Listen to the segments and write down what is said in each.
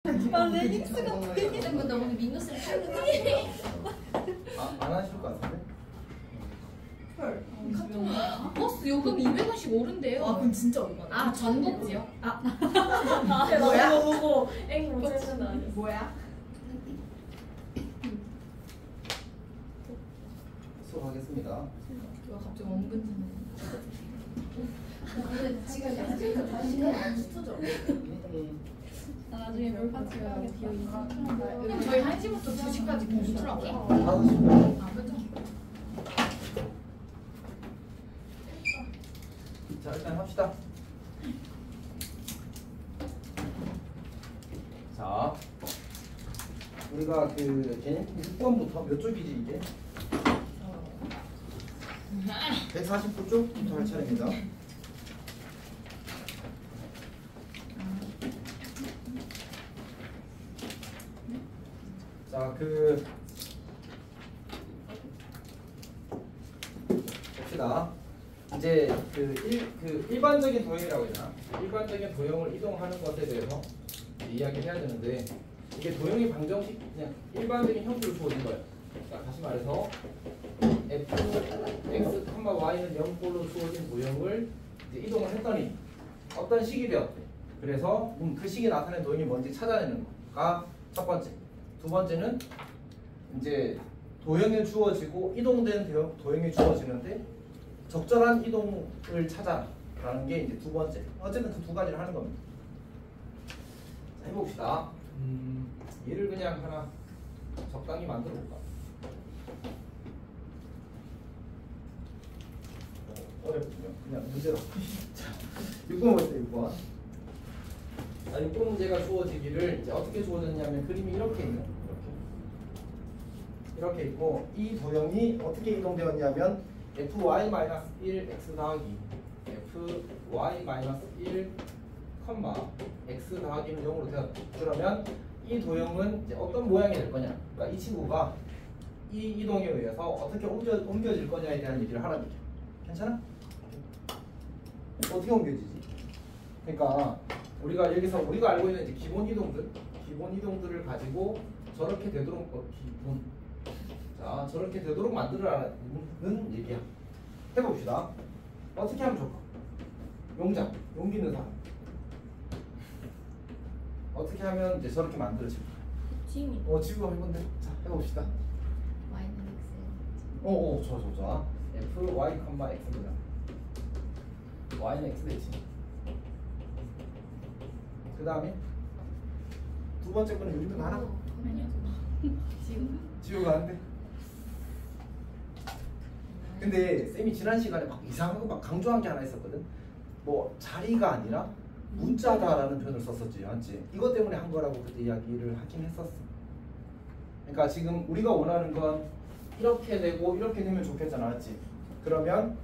레깅스가 되게 나 오늘 민노스를 찾는데 안 하실 것 같은데? 헐 버스 요금 200원씩 오른대요. 아 그럼 진짜 얼마나? 아 전복지요? 뭐야? 보고 앵 못했잖아. 뭐야? 수고하겠습니다. 와 갑자기 언근 지금 야채가 다시 안 쓰죠? 나중에 물파티가 비어 있어. 그럼 저희 1시부터 2시까지 공부하고요? 5시까지. 아 그죠? 자, 일단 합시다. 자, 우리가 그 개념 6번부터 몇 쪽이지 이게? 149쪽부터 할 차례입니다. 자, 봅시다. 이제 일반적인 도형이라고 해야 되나? 일반적인 도형을 이동하는 것에 대해서 이야기를 해야 되는데, 이게 도형이 방정식 그냥 일반적인 형태로 주어진 거예요. 자, 다시 말해서 fx, y는 0꼴로 주어진 도형을 이제 이동을 했더니 어떤 식이 되었대. 그래서 그 식이 나타낸 도형이 뭔지 찾아내는 거가 첫 번째. 두 번째는 이제 도형에 주어지고 이동된 도형이 주어지는데 적절한 이동을 찾아라는 게 이제 두 번째. 어쨌든 그 두 가지를 하는 겁니다. 자, 해봅시다. 얘를 그냥 하나 적당히 만들어 볼까? 어렵군요. 그냥 문제로. 자, 6번 보세요. 6번. 자, 6번 문제가 주어지기를 이제 어떻게 주어졌냐면 그림이 이렇게 있는 이렇게 있고 이 도형이 어떻게 이동되었냐면 fy-1 x 더하기 fy-1 x 더하기는 0으로 되었다. 그러면 이 도형은 이제 어떤 모양이 될 거냐? 그러니까 이 친구가 이 이동에 의해서 어떻게 옮겨질 거냐에 대한 얘기를 하라는 얘기야. 괜찮아? 어떻게 옮겨지지? 그러니까 우리가 여기서 우리가 알고 있는 이제 기본 이동들을 가지고 저렇게 되도록 자, 저렇게 되도록 만들어라는 얘기야. 해봅시다. 어떻게 하면 좋을까? 용기 있는 사람. 어떻게 하면 이제 저렇게 만들어질까? 지금 지우가 해본데. 자, 해봅시다. y는 x 좋아. fy, x입니다. y는 x 되지. 그 다음에 두 번째 거는 요즘은 하나? 아니요. 지우가 안 돼. 근데 쌤이 지난 시간에 막 이상한 거 막 강조한 게 하나 있었거든. 뭐 자리가 아니라 문자다라는 표현을 썼었지, 맞지? 이것 때문에 한 거라고 그때 이야기를 하긴 했었어. 그러니까 지금 우리가 원하는 건 이렇게 되고 이렇게 되면 좋겠잖아, 맞지? 그러면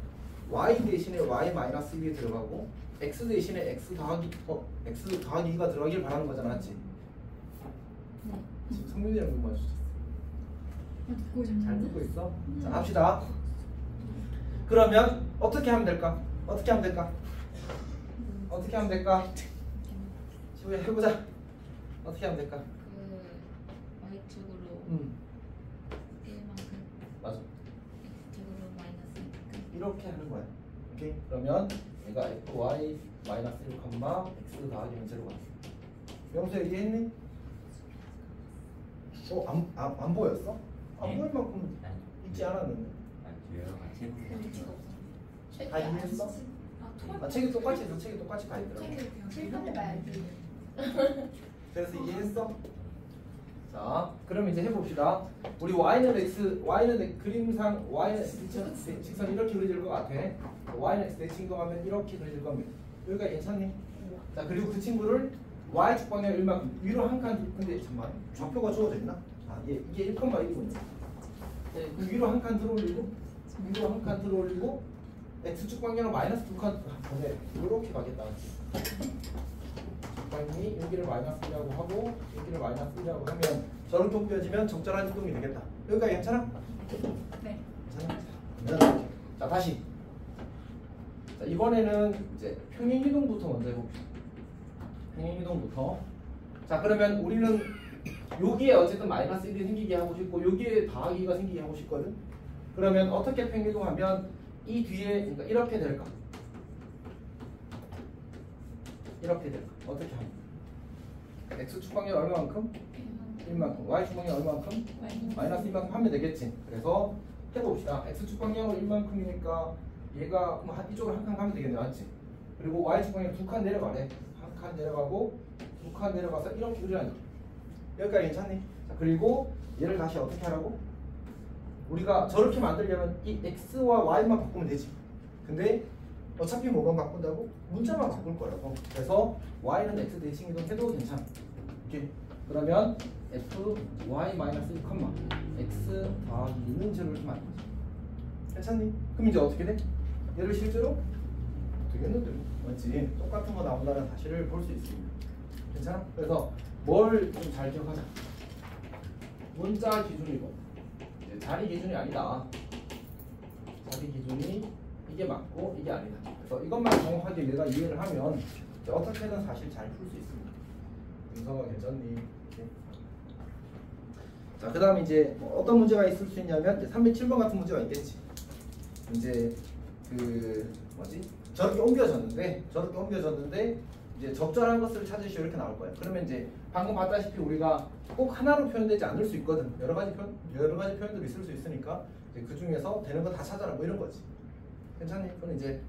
y 대신에 y-1이 들어가고 x 대신에 x 더하기 2가 들어가길 바라는 거잖아, 맞지? 네. 지금 성민이랑 눈 마주쳤어. 듣고 있었는데. 잘 듣고 있어? 자, 합시다. 그러면 어떻게 하면 될까? 어떻게 하면 될까? 지우야 해보자. 어떻게 하면 될까? 그 y축으로 1만큼 맞아. x축으로 마이너스 이렇게 하는 거야. 오케이? 그러면 얘가 fy 마이너스 1, x 더하기는 0가 왔어. 명수 얘기했니? 안 보였어? 안 보일 만큼 있지 않았는데. 다 이해했어? 책이 똑같이 있어. 책이 똑같이 가 있더라고. 실패해 봐야지. 그래서 이해했어? 자, 그럼 이제 해봅시다. 우리 y는 그림상 y는 직선 이렇게 그려질 것 같아. y는 x 대칭 이동하면 이렇게 그려질 겁니다. 여기가 괜찮니? 자, 그리고 그 친구를 y축 방향 얼마큼 위로 한 칸. 근데 잠깐만, 좌표가 주어져 있나? 이게 1,1이군요. 네, 그 위로 한 칸 들어올리고 x축 방향으로 마이너스 2칸 보내. 이렇게 가겠다. 방향이 여기를 마이너스 1이라고 하고 여기를 마이너스 1이라고 하면 저렇게 옮겨지면 적절한 이동이 되겠다. 여기까지 괜찮아? 네. 괜찮아. 자, 다시. 자, 이번에는 이제 평행 이동부터 먼저 해봅시다. 평행 이동부터. 자 그러면 우리는 여기에 어쨌든 마이너스 1이 생기게 하고 싶고 여기에 더하기가 생기게 하고 싶거든. 그러면 어떻게 행동하면 이 뒤에 그러니까 이렇게 될까? 이렇게 될까? 어떻게 하면? x 축방력 얼마만큼? 1만큼. y 축방력 얼마만큼? 마이너스 1만큼 하면 되겠지. 그래서 해봅시다. x 축방력은 1만큼이니까 얘가 이쪽으로 한 칸 가면 되겠네, 맞지? 그리고 y 축방력 2칸 내려가래. 한 칸 내려가고 2칸 내려가서 이렇게 그리라는 거야. 여기까지 괜찮니? 자, 그리고 얘를 다시 어떻게 하라고? 우리가 저렇게 만들려면 이 x와 y만 바꾸면 되지. 근데 어차피 뭐만 바꾼다고? 문자만 바꿀 거라고. 그래서 y는 x 대칭 이동 해도 괜찮아. 이렇게. 그러면 f y-1, x 더하기 2는 제로 이렇게 만들지. 괜찮니? 그럼 이제 어떻게 돼? 얘를 실제로 되겠는데 맞지? 똑같은 거 나온다는 사실을 볼 수 있습니다. 괜찮아? 그래서 뭘 좀 잘 기억하자. 문자 기준이고 이제 자리 기준이 아니다. 자리 기준이 이게 맞고 이게 아니다. 그래서 이것만 정확하게 내가 이해를 하면 이제 어떻게든 사실 잘 풀 수 있습니다. 윤성아 괜찮니? 이렇게. 자, 그 다음에 이제 뭐 어떤 문제가 있을 수 있냐면 이제 307번 같은 문제가 있겠지. 이제 그 뭐지? 저렇게 옮겨졌는데 이제 적절한 것을 찾으시오 이렇게 나올 거예요. 그러면 이제 방금 봤다시피 우리가 꼭 하나로 표현되지 않을 수 있거든. 여러 가지 표현들이 있을 수 있으니까 이제 그 중에서 되는 거 다 찾아라 뭐 이런 거지. 괜찮니? 그럼 이제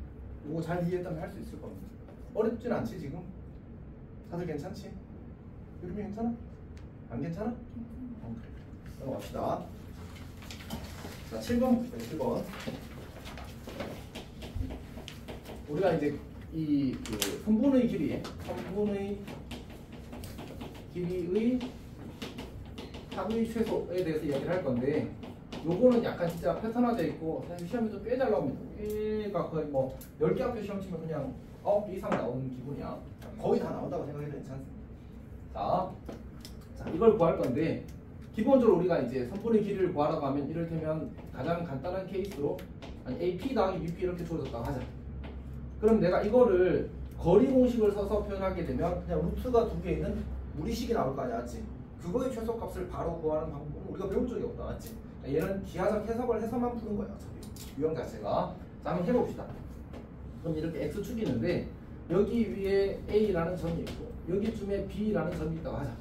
이거 잘 이해했다면 할 수 있을 겁니다. 어렵진 않지 지금? 다들 괜찮지? 유림이 괜찮아? 안 괜찮아? 그래. 넘어갑시다. 자, 7번 봅시다. 7번. 우리가 이제 이 그 선분의 길이의 합의 최소에 대해서 이야기를 할 건데 요거는 약간 진짜 패턴화되어 있고 사실 시험이 좀 꽤 잘 나옵니다. 꽤가 거의 뭐 10개 앞에 시험 치면 그냥 9개 이상 나오는 기분이야. 거의 다 나온다고 생각해도 괜찮습니다. 자, 이걸 구할 건데 기본적으로 우리가 이제 선분의 길이를 구하라고 하면 이를테면 가장 간단한 케이스로 아니 AP 더하기 BP 이렇게 주어졌다고 하자. 그럼 내가 이거를 거리 공식을 써서 표현하게 되면 그냥 루트가 2개 있는 무리식이 나올 거 아니야, 맞지? 그거의 최소값을 바로 구하는 방법은 우리가 배운 적이 없다, 맞지? 얘는 기하적 해석을 해서만 푸는 거야, 어차피 유형 자체가. 자, 한번 해봅시다. 그럼 이렇게 x축이 있는데 여기 위에 a라는 점이 있고 여기쯤에 b라는 점이 있다고 하자.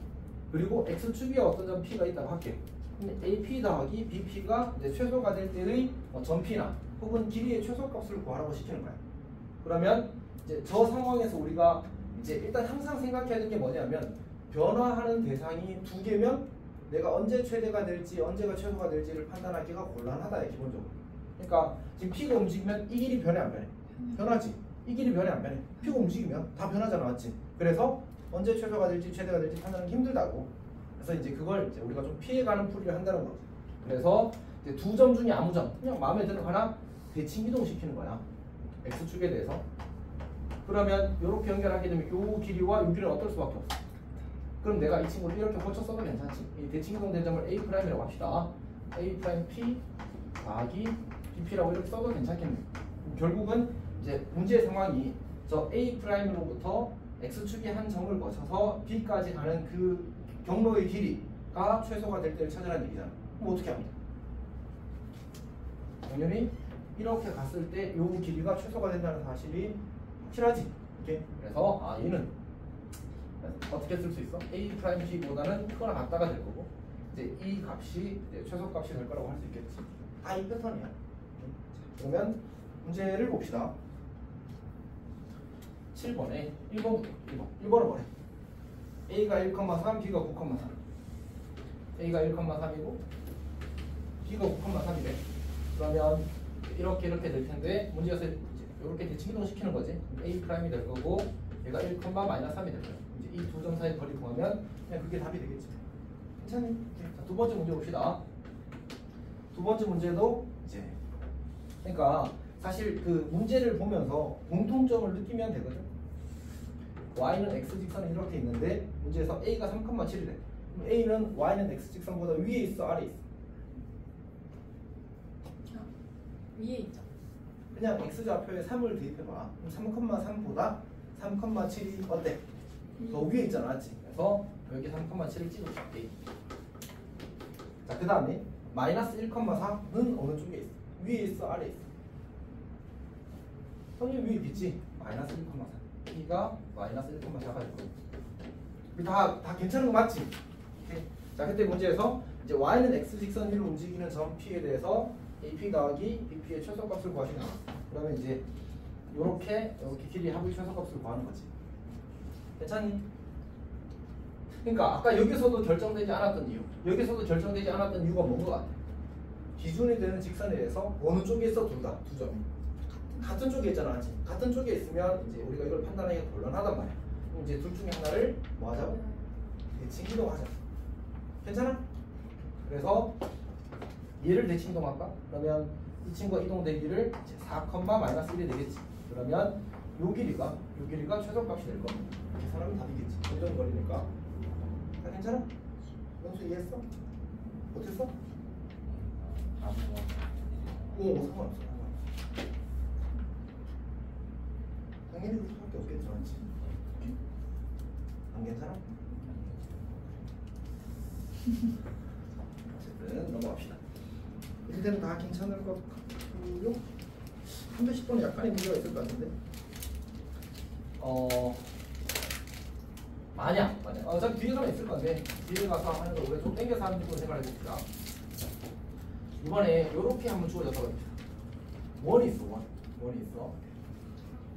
그리고 x축에 어떤 점 p가 있다고 할게. 근데 AP 더하기 BP가 이제 최소가 될 때의 점 p나 혹은 길이의 최소값을 구하라고 시키는 거야. 그러면 이제 저 상황에서 우리가 이제 일단 항상 생각해야 될 게 뭐냐면 변화하는 대상이 2개면 내가 언제 최대가 될지 언제가 최소가 될지를 판단하기가 곤란하다 기본적으로. 그러니까 지금 P가 움직이면 이 길이 변해 안 변해? 변하지. 이 길이 변해 안 변해? P가 움직이면 다 변하잖아, 맞지? 그래서 언제 최소가 될지 최대가 될지 판단하기 힘들다고. 그래서 이제 그걸 이제 우리가 좀 피해가는 풀이를 한다는 거죠. 그래서 이제 2점 중에 아무 점 그냥 마음에 드는 거 하나 대칭 이동시키는 거야. x축에 대해서. 그러면 이렇게 연결하게 되면 이 길이와 이 길이는 어떨 수밖에 없어. 그럼 내가 이 친구를 이렇게 고쳐 써도 괜찮지. 이 대칭 이동 대점을 A'이라고 합시다. A' P 더하기 BP라고 이렇게 써도 괜찮겠네. 결국은 이제 문제의 상황이 저 A'로부터 x축의 한 점을 거쳐서 B까지 가는 그 경로의 길이가 최소가 될 때를 찾으라는 얘기잖아. 그럼 어떻게 합니까? 당연히 이렇게 갔을 때 이 길이가 최소가 된다는 사실이 확실하지. 이렇게. 그래서 얘는 어떻게 쓸 수 있어? A'P보다는 크거나 같다가 될 거고 이제 이 값이 이제 최소값이 될 거라고 할 수 있겠지. 다 이 패턴이야. 그러면 문제를 봅시다. 7번에 1번은 뭐래? A가 1,3, B가 9,3. A가 1,3이고 B가 9,3이래. 그러면 이렇게 될 텐데 문제에서 이렇게 대칭 이동시키는 거지. A'이 될 거고 얘가 1, -3이 될 거야. 이제 이 두 점 사이 거리 구하면 그냥 그게 답이 되겠지. 괜찮니? 자, 두 번째 문제 봅시다. 두 번째 문제도 이제 그러니까 사실 그 문제를 보면서 공통점을 느끼면 되거든. y는 x 직선이 이렇게 있는데 문제에서 a가 3,7이래. 그럼 a는 y는 x 직선보다 위에 있어, 아래 있어? 위에 있죠. 그냥 x좌표에 3을 대입해봐. 그럼 3,3보다 3,7이 어때? 더 위에 있잖아, 맞지? 그래서 여기 3,7을 찍어줄게. 자, 그 다음에 마이너스 1,4는 어느 쪽에 있어? 위에 있어? 아래에 있어? 선생님 위에 있겠지? 마이너스 1,4. P가 마이너스 1,4가 될 거고. 다 괜찮은 거 맞지? 오케이. 자, 그때 문제에서 이제 y는 x 직선 위로 움직이는 점 P에 대해서 AP 더하기 BP의 최소값을 구하시는 거야. 그러면 이제 이렇게 길이 합의 최소값을 구하는 거지. 괜찮니? 그러니까 아까 여기서도 결정되지 않았던 이유, 여기서도 결정되지 않았던 이유가 뭔 것 같아? 기준이 되는 직선에 대해서 어느 쪽에 있어? 둘 다, 두 점이 같은 쪽에 있잖아, 맞지? 같은 쪽에 있으면 이제 우리가 이걸 판단하기가 곤란하단 말이야. 그럼 이제 둘 중에 하나를 뭐 하자고? 대칭 이동하자. 괜찮아? 그래서 얘를 대칭 이동할까? 그러면 이 친구가 이동되기를 4,-1이 되겠지. 그러면 요 길이가 최소값이 될 겁니다. 계산하면 답이겠지. 점점 걸리니까. 다 괜찮아? 영수 이해했어? 못했어? 상관없어. 당연히 그럴 수밖에 없겠죠, 맞지? 안 괜찮아? 어쨌든 넘어갑시다. 일단은 다 괜찮을 것 같고요. 310번은 약간의 문제가 있을 것 같은데. 만약 어차피 뒤에 가면 있을 건데 뒤에 가서 하는 걸 우리가 좀 땡겨서 하는 식으로 생각해 봅시다. 이번에 이렇게 한번 주어져서 봅시다. 원이 있어, 원이 있어.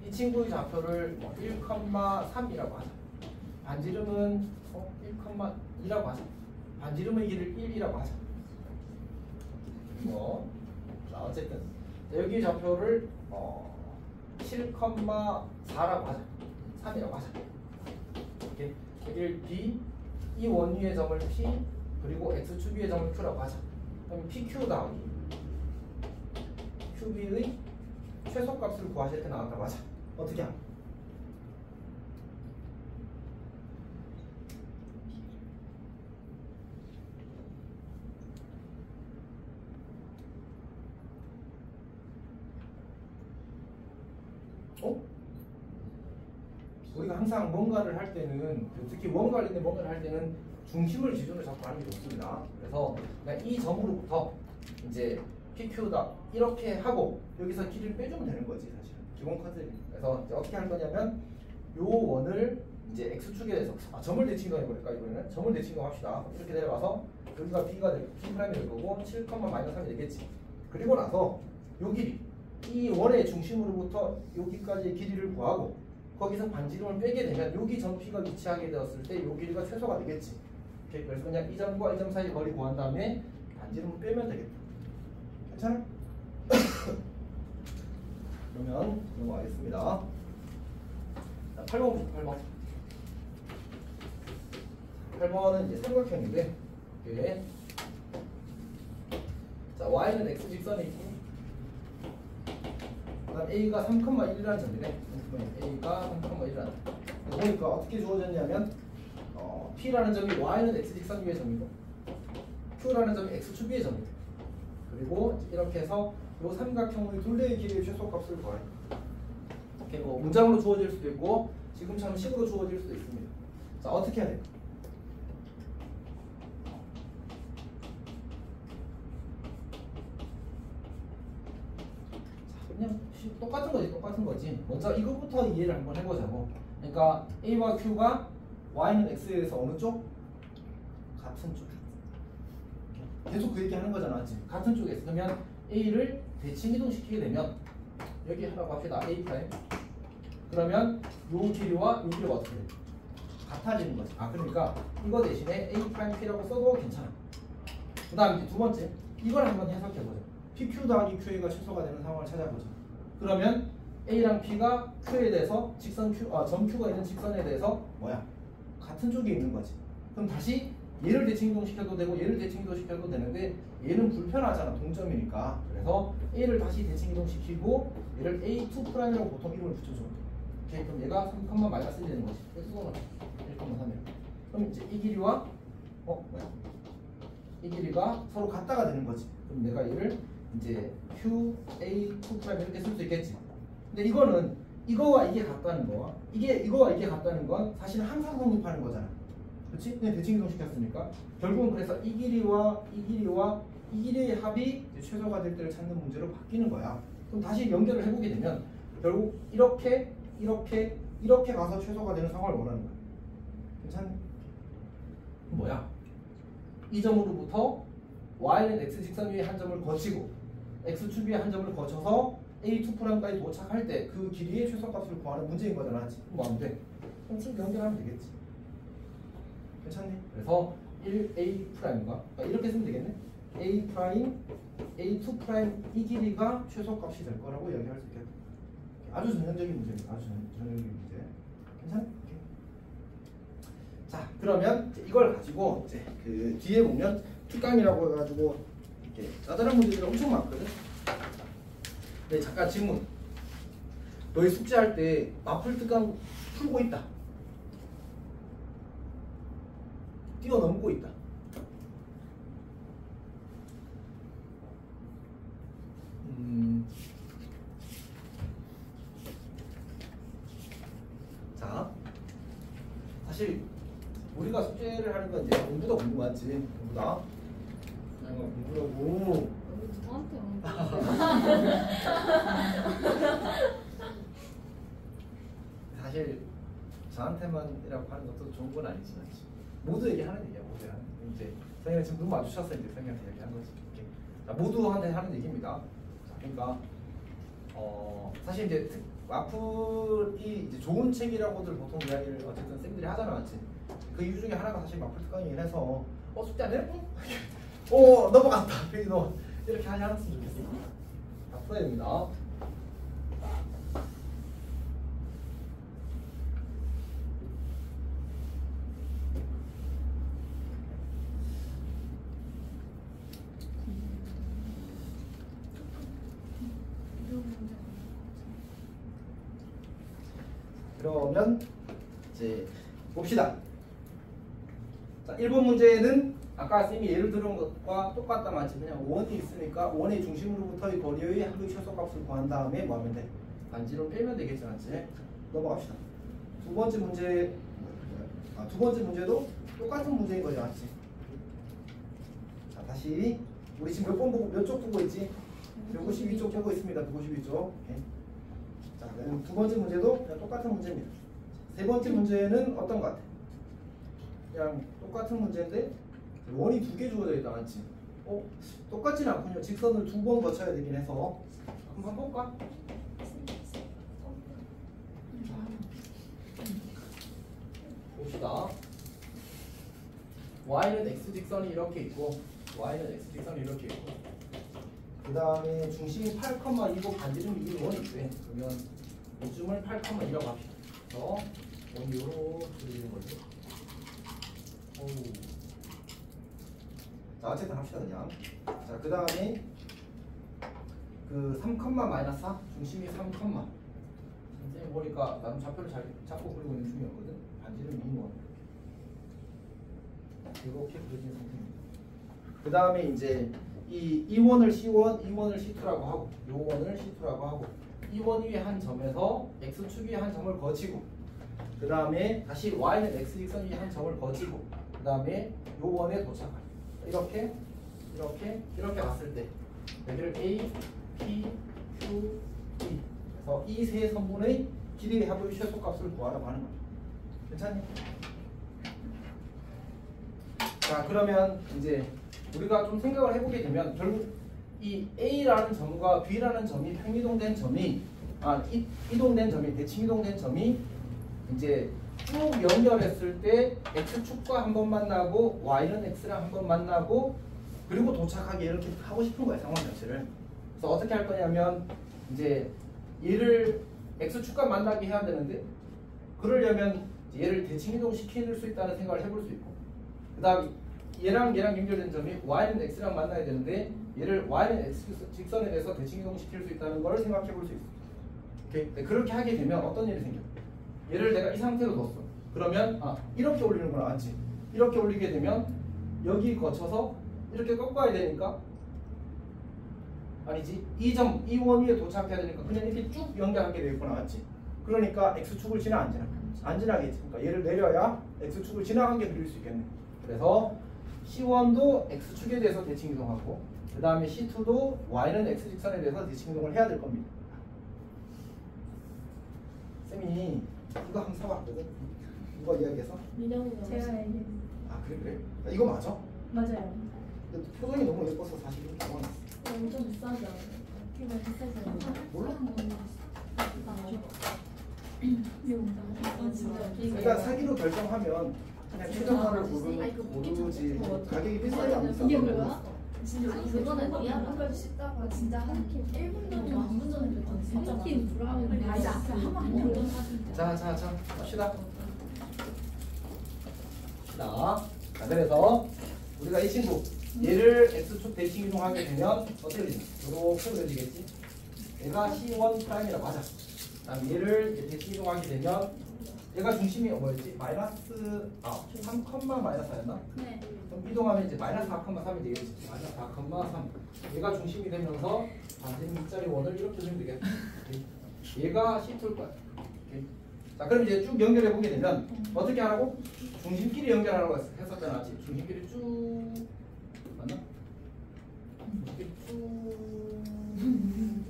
이 친구의 좌표를 1,3이라고 하자. 반지름은 1,2라고 하자. 반지름의 길을 1이라고 하자. 자, 어쨌든 여기 좌표를 7,4라고 하자. 3이라고 하자. 이렇게 여기를 B, 이 원위의 점을 P, 그리고 X축 위의 점을 Q라고 하자. 그럼 PQ 더하기 QB의 최소값을 구하실 때 나왔다고 하자. 어떻게 하면? 우리가 항상 뭔가를 할 때는, 특히 원 관련된 뭔가를 할 때는 중심을 기준으로 잡고 하는 게 좋습니다. 그래서 그냥 이 점으로부터 이제 PQ다 이렇게 하고 여기서 길이를 빼주면 되는 거지, 사실은. 기본 컨셉이. 그래서 이제 어떻게 할 거냐면 요 원을 이제 x축에 대해서 점을 대칭도 해볼까. 이번에는 점을 대칭도 합시다. 이렇게 내려가서 여기가 B가 될 B'이 될 거고 7,-3이 되겠지. 그리고 나서 요 길이, 이 원의 중심으로부터 여기까지의 길이를 구하고 거기서 반지름을 빼게 되면 여기 점 P가 위치하게 되었을 때 요 길이가 최소가 되겠지. 오케이? 그래서 그냥 이 점과 이 점 사이 거리 구한 다음에 반지름을 빼면 되겠다. 괜찮아? 그러면 넘어가겠습니다. 자, 8번부터 8번은 이제 삼각형인데, 이게 자, y는 x 직선이 있고, 그다음 a가 3,1이라는 점이네. a가 3,1이라는. 보니까 어떻게 주어졌냐면, p라는 점이 y는 x 직선 위의 점이고, q라는 점이 x축 위의 점이고, 그리고 이렇게 해서 이 삼각형의 둘레의 길이의 최소값을 구해요. 이렇게 뭐 문장으로 주어질 수도 있고 지금처럼 식으로 주어질 수도 있습니다. 자, 어떻게 해야 돼요? 자, 그냥 똑같은 거지. 먼저 이것부터 이해를 한번 해보자고. 그러니까 A와 Q가 Y는 X에 대해서 어느 쪽? 같은 쪽. 계속 그 얘기 하는 거잖아, 맞지? 같은 쪽에 있어. 그러면 A를 대칭 이동시키게 되면 여기 하라고 합시다. A 프라임. 그러면 요 길이와 요 길이가 어떻게 돼? 같아지는 거지. 그러니까 이거 대신에 A 프라임 P라고 써도 괜찮아. 그 다음 이제 두 번째, 이걸 한번 해석해보자. PQ 더하기 QA가 최소가 되는 상황을 찾아보자. 그러면 A랑 P가 Q에 대해서 직선 Q, 점 Q가 있는 직선에 대해서 뭐야? 같은 쪽에 있는 거지. 그럼 다시 얘를 대칭 이동시켜도 되고 얘를 대칭 이동시켜도 되는데 얘는 불편하잖아, 동점이니까. 그래서 A를 다시 대칭 이동시키고 얘를 A2'이라고 보통 이름을 붙여줘. 오케이, 그럼 얘가 3,-1이 되는 거지. 그래서 1,3이야. 그럼 이제 이 길이와 이 길이가 서로 같다가 되는 거지. 그럼 내가 얘를 이제 QA2' 이렇게 쓸 수 있겠지. 근데 이거는 이거와 이게 같다는 거, 이거와 이게 같다는 건 사실 항상 성립하는 거잖아. 그렇지? 그냥 대칭이동 시켰으니까 결국은 그래서 이 길이와 이 길이와 이 길이의 합이 이제 최소가 될 때를 찾는 문제로 바뀌는 거야. 그럼 다시 연결을 해보게 되면 결국 이렇게 이렇게 가서 최소가 되는 상황을 원하는 거야. 괜찮니? 뭐야? 이 점으로부터 y는 x 직선 위에 한 점을 거치고 x축 위에 한 점을 거쳐서 a2'까지 도착할 때 그 길이의 최소값을 구하는 문제인 거잖아. 그럼 하면 돼? 그럼 쭉 연결하면 되겠지. 괜찮니? 그래서 1a'인가? 그러니까 이렇게 쓰면 되겠네. a', a2' 이 길이가 최소값이 될 거라고 이야기할 수 있겠다. 아주 전형적인 문제입니다. 아주 전형적인 문제. 괜찮니? 자, 그러면 이걸 가지고 이제 그 뒤에 보면 특강이라고 해가지고 이렇게 짜잘한 문제들이 엄청 많거든. 네, 잠깐 질문. 너희 숙제할 때 마플 특강 풀고 있다. 뛰어넘고 있다. 자, 사실 우리가 숙제를 하는 건 이제 공부다 공부 맞지? 공부다. 공부라고. 저한테 사실 저한테만이라고 하는 것도 좋은 건 아니지. 모두에게 하는 얘기야. 모두에 하는. 이제 선생님 지금 눈 마주쳤어. 이제 선생님한테 얘기한 거지. 이렇게. 자, 모두한테 하는 얘기입니다. 자, 그러니까 사실 이제 마플이 이제 좋은 책이라고들 보통 이야기를 어쨌든 쌤들이 하잖아, 맞지? 그 이유 중에 하나가 사실 마플 특강이긴 해서 숙제 안 해? 넘어갔다. 페이지 넘어. 이렇게 하지 않았으면 좋겠어. 다 풀어야 됩니다. 그러면 이제 봅시다. 자, 1번 문제는 아까 쌤이 예를 들은 것과 똑같다 맞지? 그냥 원이 있으니까 원의 중심으로부터의 거리의 합의 최소값을 구한 다음에 뭐 하면 돼? 반지름 빼면 되겠지, 맞지? 넘어갑시다. 두 번째 문제도 똑같은 문제인 거지, 맞지? 자, 다시 우리 지금 몇 번 보고 몇 쪽 보고 있지? 152쪽 보고 있습니다. 152쪽. 오케이. 자, 그럼 두 번째 문제도 그냥 똑같은 문제입니다. 세 번째 문제는 어떤 것 같아? 그냥 똑같은 문제인데 원이 두 개 주어져 있다, 맞지? 똑같진 않군요. 직선을 두 번 거쳐야 되긴 해서 한번 볼까? 봅시다. y는 x 직선이 이렇게 있고 그 다음에 중심이 8,2고 반지름이 1원 있대. 그러면 요즘을 8,2라고 합시다. 그래서 원이 요렇게 그리는 거죠. 자, 어쨌든 합시다 그냥. 자, 그 다음에 그 3,-4 중심이 3, 선생님 보니까 나름 좌표를 잘 잡고 그리고 있는 중이었거든. 반지름 2원 이렇게 그려진 상태입니다. 그 다음에 이제 이 2원을 C1, 2원을 C2라고 하고 요 원을 C2라고 하고 2원 위에 한 점에서 X축 위에 한 점을 거치고 그 다음에 다시 Y는 X직선 위에 한 점을 거치고 그 다음에 요 원에 도착할 이렇게 갔을 때 여기를 A, P, Q, E 그래서 이 세 선분의 길이의 합의 최소값을 구하라고 하는 거죠. 괜찮니? 자, 그러면 이제 우리가 좀 생각을 해보게 되면 결국 이 A라는 점과 B라는 점이 평이동된 점이 이동된 점이 대칭이동된 점이 이제 쭉 연결했을 때 X축과 한 번 만나고 Y는 X랑 한 번 만나고 그리고 도착하게 이렇게 하고 싶은 거예요, 상황 자체를. 그래서 어떻게 할 거냐면 이제 얘를 X축과 만나게 해야 되는데 그러려면 얘를 대칭이동 시킬 수 있다는 생각을 해볼 수 있고 그 다음 얘랑 연결된 점이 Y는 X랑 만나야 되는데 얘를 Y는 X 직선에 대해서 대칭이동 시킬 수 있다는 걸 생각해 볼 수 있어. 오케이? 그렇게 하게 되면 어떤 일이 생겨? 얘를 내가 이 상태로 뒀어. 그러면 이렇게 올리는구나, 맞지? 이렇게 올리게 되면 여기 거쳐서 이렇게 꺾어야 되니까 아니지? 이 원 위에 도착해야 되니까 그냥 이렇게 쭉 연결하게 되겠구나, 맞지? 그러니까 X축을 지나 안 지나? 안 지나겠지. 그러니까 얘를 내려야 x축을 지나간 게 그릴 수 있겠네. 그래서 C1도 x축에 대해서 대칭 이동하고 그 다음에 C2도 y는 x직선에 대해서 대칭 이동을 해야 될 겁니다. 쌤이 이거 한번 사봤거든. 이거 이야기해서. 민영이가 제가 얘기. 아 그래? 이거 맞아? 맞아요. 근데 표정이 너무 예뻐서 사실 이렇게 나왔어. 엄청 비싸지 않아요? 정말 비싸잖아요. 몰라? 아 진짜 그러니까 사기로 결정하면 그냥 최저가를 고르지 가격이 비싸지 않습니까? 이게 뭐야? 진짜 그거는 미안한 한걸 씻다가 진짜 한 1분 거 정도 안 문전에 스킨 브라운 맞아. 한번 자 갑시다. 자 그래서 우리가 이 친구 얘를 x축 대칭 이동하게 되면 어떻게 되지? 이렇게 그려지겠지? 얘가 C1 프라임이라고 하자. 그다음 얘를 대칭 이동하게 되면 얘가 중심이 뭐였지? 마이너스 3, 마이너스였나? 네. 그럼 이동하면 이제 마이너스 4,3이 되겠지. 마이너스 4,3. 얘가 중심이 되면서 반지름 밑자리 원을 이렇게 주면 되겠다. 얘가 C2일 거야. 오케이. 자 그럼 이제 쭉 연결해 보게 되면 어떻게 하라고? 중심끼리 연결하라고 했었잖아. 중심끼리 쭉 맞나? 중심끼리 쭉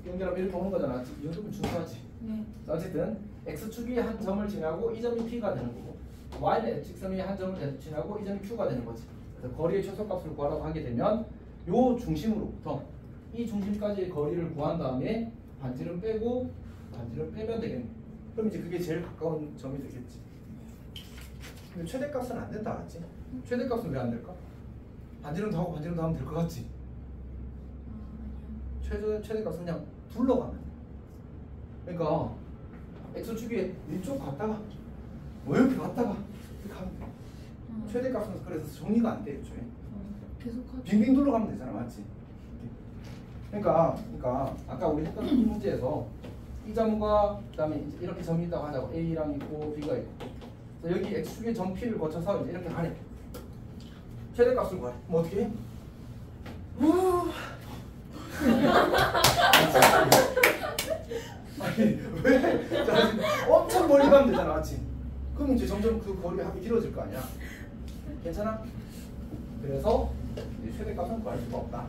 연결하면 이렇게 오는 거잖아. 이 정도면 중요하지. 네. 자, 어쨌든 x축이 한 점을 지나고 이 점이 p가 되는 거고 y는 x축선이 한 점을 지나고 이 점이 q가 되는 거지. 그래서 거리의 최소값을 구하라고 하게 되면 요 중심으로부터 이 중심까지의 거리를 구한 다음에 반지름 빼고 반지름 빼면 되겠네. 그럼 이제 그게 제일 가까운 점이 되겠지. 근데 최대값은 안 된다, 맞지? 최대값은 왜 안 될까? 반지름 더하고 반지름 더하면 될 것 같지? 최대값은 그냥 둘러가면 돼. 그러니까 x축이 이쪽 갔다가 이렇게 갔다가 이렇게 가면 돼. 최대값은 그래서 정리가 안 돼, 애초에. 계속 빙빙 둘러가면 되잖아, 맞지? 그러니까 아까 우리 했던 문제에서 이 점과 그다음에 이제 이렇게 점이 있다고 하자고 A랑 있고 B가 있고 그래서 여기 x축의 점 P를 거쳐서 이제 이렇게 가네. 최대값을 구하래. 그럼 어떻게 해? 아니 왜? 자, 엄청 멀리 가면 되잖아, 맞지? 그럼 이제 점점 그 거리 합이 길어질 거 아니야? 괜찮아? 그래서 이제 최대값은 구할 수가 없다.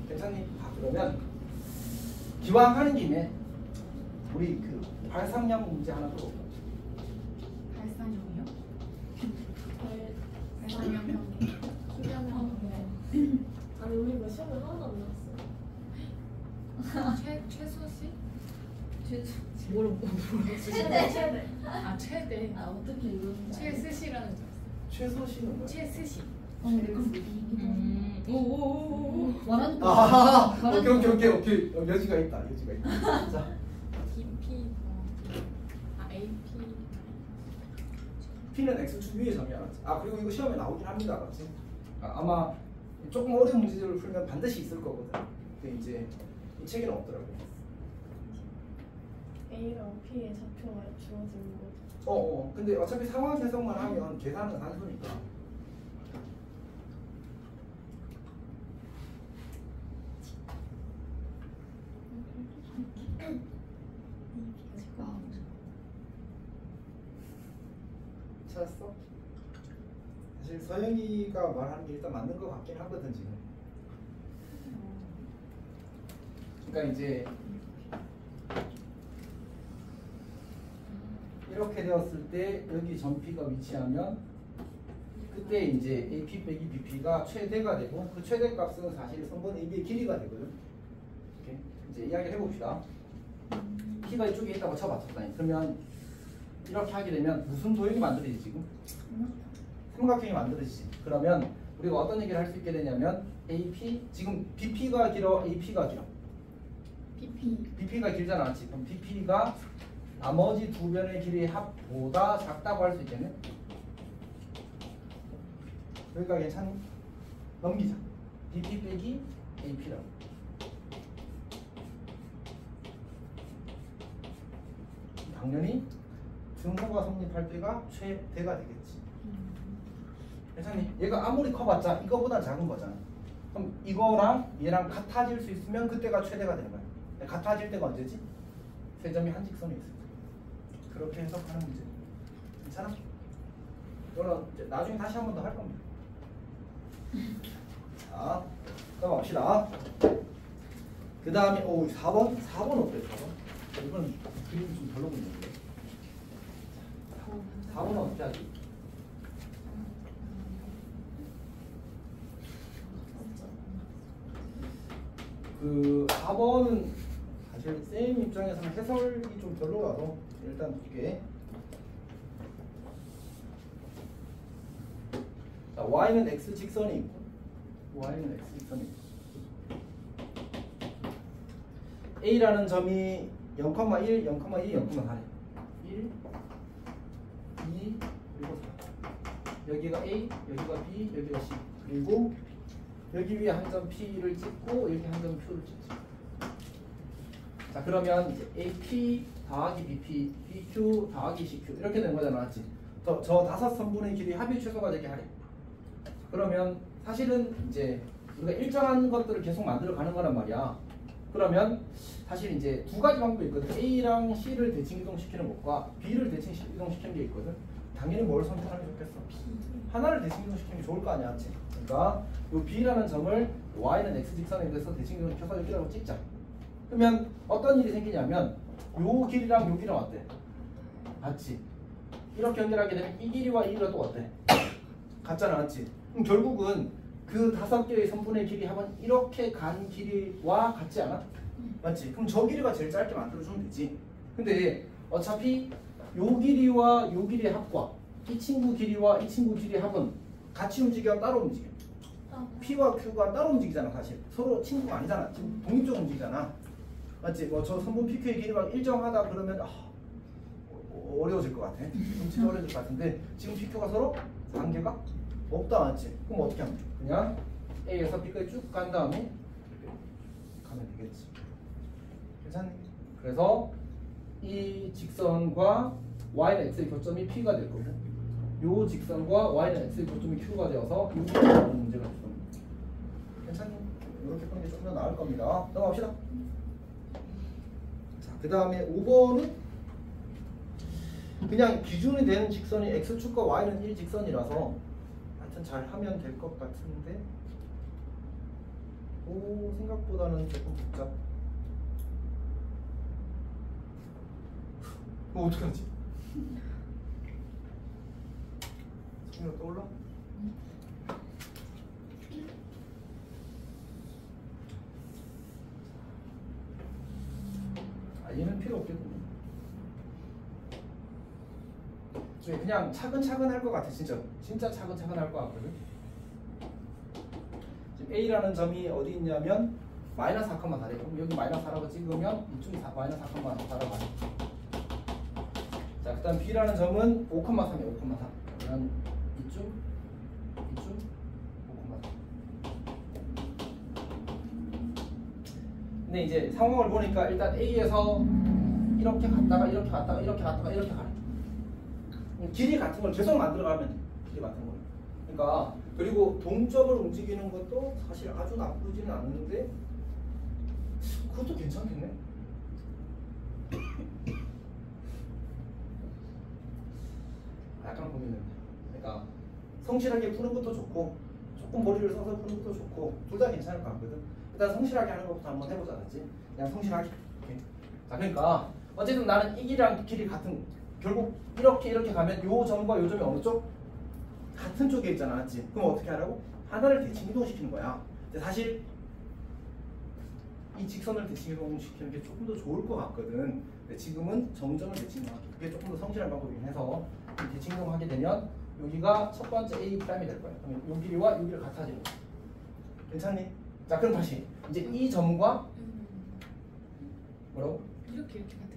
괜찮니? 그러면 기왕 하는 김에 우리 그 발상형 문제 하나 풀어볼까? 발상형이요? 아니 우리 뭐 시험을 하나도 안 나왔어. 최소시? 뭐를 최대. 아 최대. 아 어떻게 이러는지. 최스시라는 줄 알았어. 최소시는 뭐야? 최스시. 오오오오. 아, 오케이. 여지가 있다. 자, DP AP P는 x축 위의 점이 알았지. 아 그리고 이거 시험에 나오긴 합니다, 알았지? 아마 조금 어려운 문제들을 풀면 반드시 있을 거거든. 근데 이제 이 책에는 없더라고. A랑 P의 좌표가 주어지는 거죠. 근데 어차피 상황 해석만 하면 계산은 단순니까. 찾았어? 사실 서영이가 말하는 게 일단 맞는 것 같긴 하거든 지금. 그러니까 이제 이렇게 되었을 때 여기 점 P가 위치하면 그때 이제 AP 빼기 BP가 최대가 되고 그 최대값은 사실 선분 AB의 길이가 되거든. 이렇게 이제 이야기를 해봅시다. P가 이쪽에 있다고 쳐봤었다니. 그러면 이렇게 하게 되면 무슨 도형이 만들어지지 지금? 삼각형이 만들어지지. 그러면 우리가 어떤 얘기를 할 수 있게 되냐면 AP 지금 BP가 길어, AP가 길어. BP가 길잖아, 맞지? 그럼 BP가 나머지 두 변의 길이의 합보다 작다고 할 수 있겠네. 여기가 괜찮니? 넘기자. BP 빼기 AP라고. 당연히 등호가 성립할 때가 최대가 되겠지. 괜찮니? 얘가 아무리 커봤자 이거보다 작은 거잖아. 그럼 이거랑 얘랑 같아질 수 있으면 그때가 최대가 되는 거야. 같아질 때가 언제지? 세 점이 한 직선에 있을 때. 그렇게 해석하는 문제. 괜찮아? 이거는 이제 나중에 다시 한 번 더 할 겁니다. 자, 넘어갑시다. 그 다음에 4번? 4번 어때요? 4번? 이건 그림이 좀 별로 보이는데 4번은 어떻게 하지? 그 4번은 사실 쌤 입장에서는 해설이 좀 별로라서 일단 볼게. 자, y는 x 직선이 있고 y는 x 직선이 있고 a라는 점이 0,1, 0,2, 0,4래. 1, 2, 그리고 4. 여기가 a, 여기가 b, 여기가 c. 그리고 여기 위에 한 점 P를 찍고 여기 한 점 Q를 찍지. 자, 그러면 이제 AP 더하기 BP, BQ 더하기 CQ 이렇게 되는 거잖아, 맞지? 저 5선분의 길이 합이 최소가 되게 하래. 그러면 사실은 이제 우리가 일정한 것들을 계속 만들어 가는 거란 말이야. 그러면 사실 이제 두 가지 방법이 있거든. A랑 C를 대칭 이동시키는 것과 B를 대칭 이동시키는 게 있거든. 당연히 뭘 선택하는 게 좋겠어? 하나를 대칭 이동시키는 게 좋을 거 아니야, 맞지? 그러니까 이 B라는 점을 y는 x 직선에 대해서 대칭 이동시켜서 여기라고 찍자. 그러면 어떤 일이 생기냐면 요 길이랑 요 길이랑 어때? 같지? 이렇게 연결하게 되면 이 길이와 이 길이가 또 어때? 같잖아, 맞지? 그럼 결국은 그 5개의 선분의 길이 합은 이렇게 간 길이와 같지 않아? 맞지? 그럼 저 길이가 제일 짧게 만들어주면 되지. 근데 어차피 요 길이와 요 길이의 합과 이 친구 길이와 이 친구 길이의 합은 같이 움직여 따로 움직여? P와 Q가 따로 움직이잖아. 사실 서로 친구가 아니잖아. 지금 독립적으로 움직이잖아. 맞지? 뭐 저 선분 PQ의 길이가 일정하다 그러면 어려워질 것 같아. 진짜 어려워질 것 같은데 지금 PQ가 서로 관계가 없다, 맞지? 그럼 어떻게 하면 돼? 그냥 A에서 B까지 쭉 간 다음에 이렇게 가면 되겠지. 괜찮니? 그래서 이 직선과 y는 x의 교점이 P가 될 거고 요 직선과 y는 x의 교점이 Q가 되어서 이렇게 나오는 문제가 될 겁니다. 괜찮니? 이렇게 푸는 게 좀 더 나을 겁니다. 넘어갑시다. 자, 그 다음에 5번은 그냥 기준이 되는 직선이 x축과 y는 1직선이라서 하여튼 잘 하면 될 것 같은데 생각보다는 조금 복잡. 뭐 어떡하지? 생각 떠올라? 얘는 필요 없겠군요. 그냥 차근차근 할 것 같아. 진짜 차근차근 할 것 같거든. 지금 A라는 점이 어디 있냐면 마이너스 4,4래. 그럼 여기 마이너스 4라고 찍으면 이쪽 마이너스 4,4라고 하네. 자, 그 다음 B라는 점은 5,3이야. 5,4. 그러면 이쪽 5,3. 근데 이제 상황을 보니까 일단 A에서 이렇게 갔다가 이렇게 갔다가 이렇게 갔다가 이렇게 가네. 길이 같은 걸 계속 만들어가면 돼. 길이 같은 걸. 그러니까 그리고 동점을 움직이는 것도 사실 아주 나쁘지는 않은데 그것도 괜찮겠네. 약간 고민됩니다. 그러니까 성실하게 푸는 것도 좋고 조금 머리를 써서 푸는 것도 좋고 둘 다 괜찮을 것 같거든. 일단 성실하게 하는 것부터 한번 해보자, 알았지? 그냥 성실하게. 오케이. 자, 그러니까 어쨌든 나는 이 길이랑 길이 같은, 결국 이렇게 가면 요 점과 요 점이 어느 쪽? 같은 쪽에 있잖아, 맞지? 그럼 어떻게 하라고? 하나를 대칭 이동시키는 거야. 근데 사실 이 직선을 대칭 이동시키는 게 조금 더 좋을 것 같거든. 근데 지금은 정점을 대칭 이동하기. 그게 조금 더 성실한 방법이긴 해서 대칭 이동하게 되면 여기가 첫 번째 A' 이 될 거야. 그러면 요 길이와 요 길이 같아지는 거야. 괜찮니? 자, 그럼 다시 이제 이 점과 뭐라고? 이렇게 같은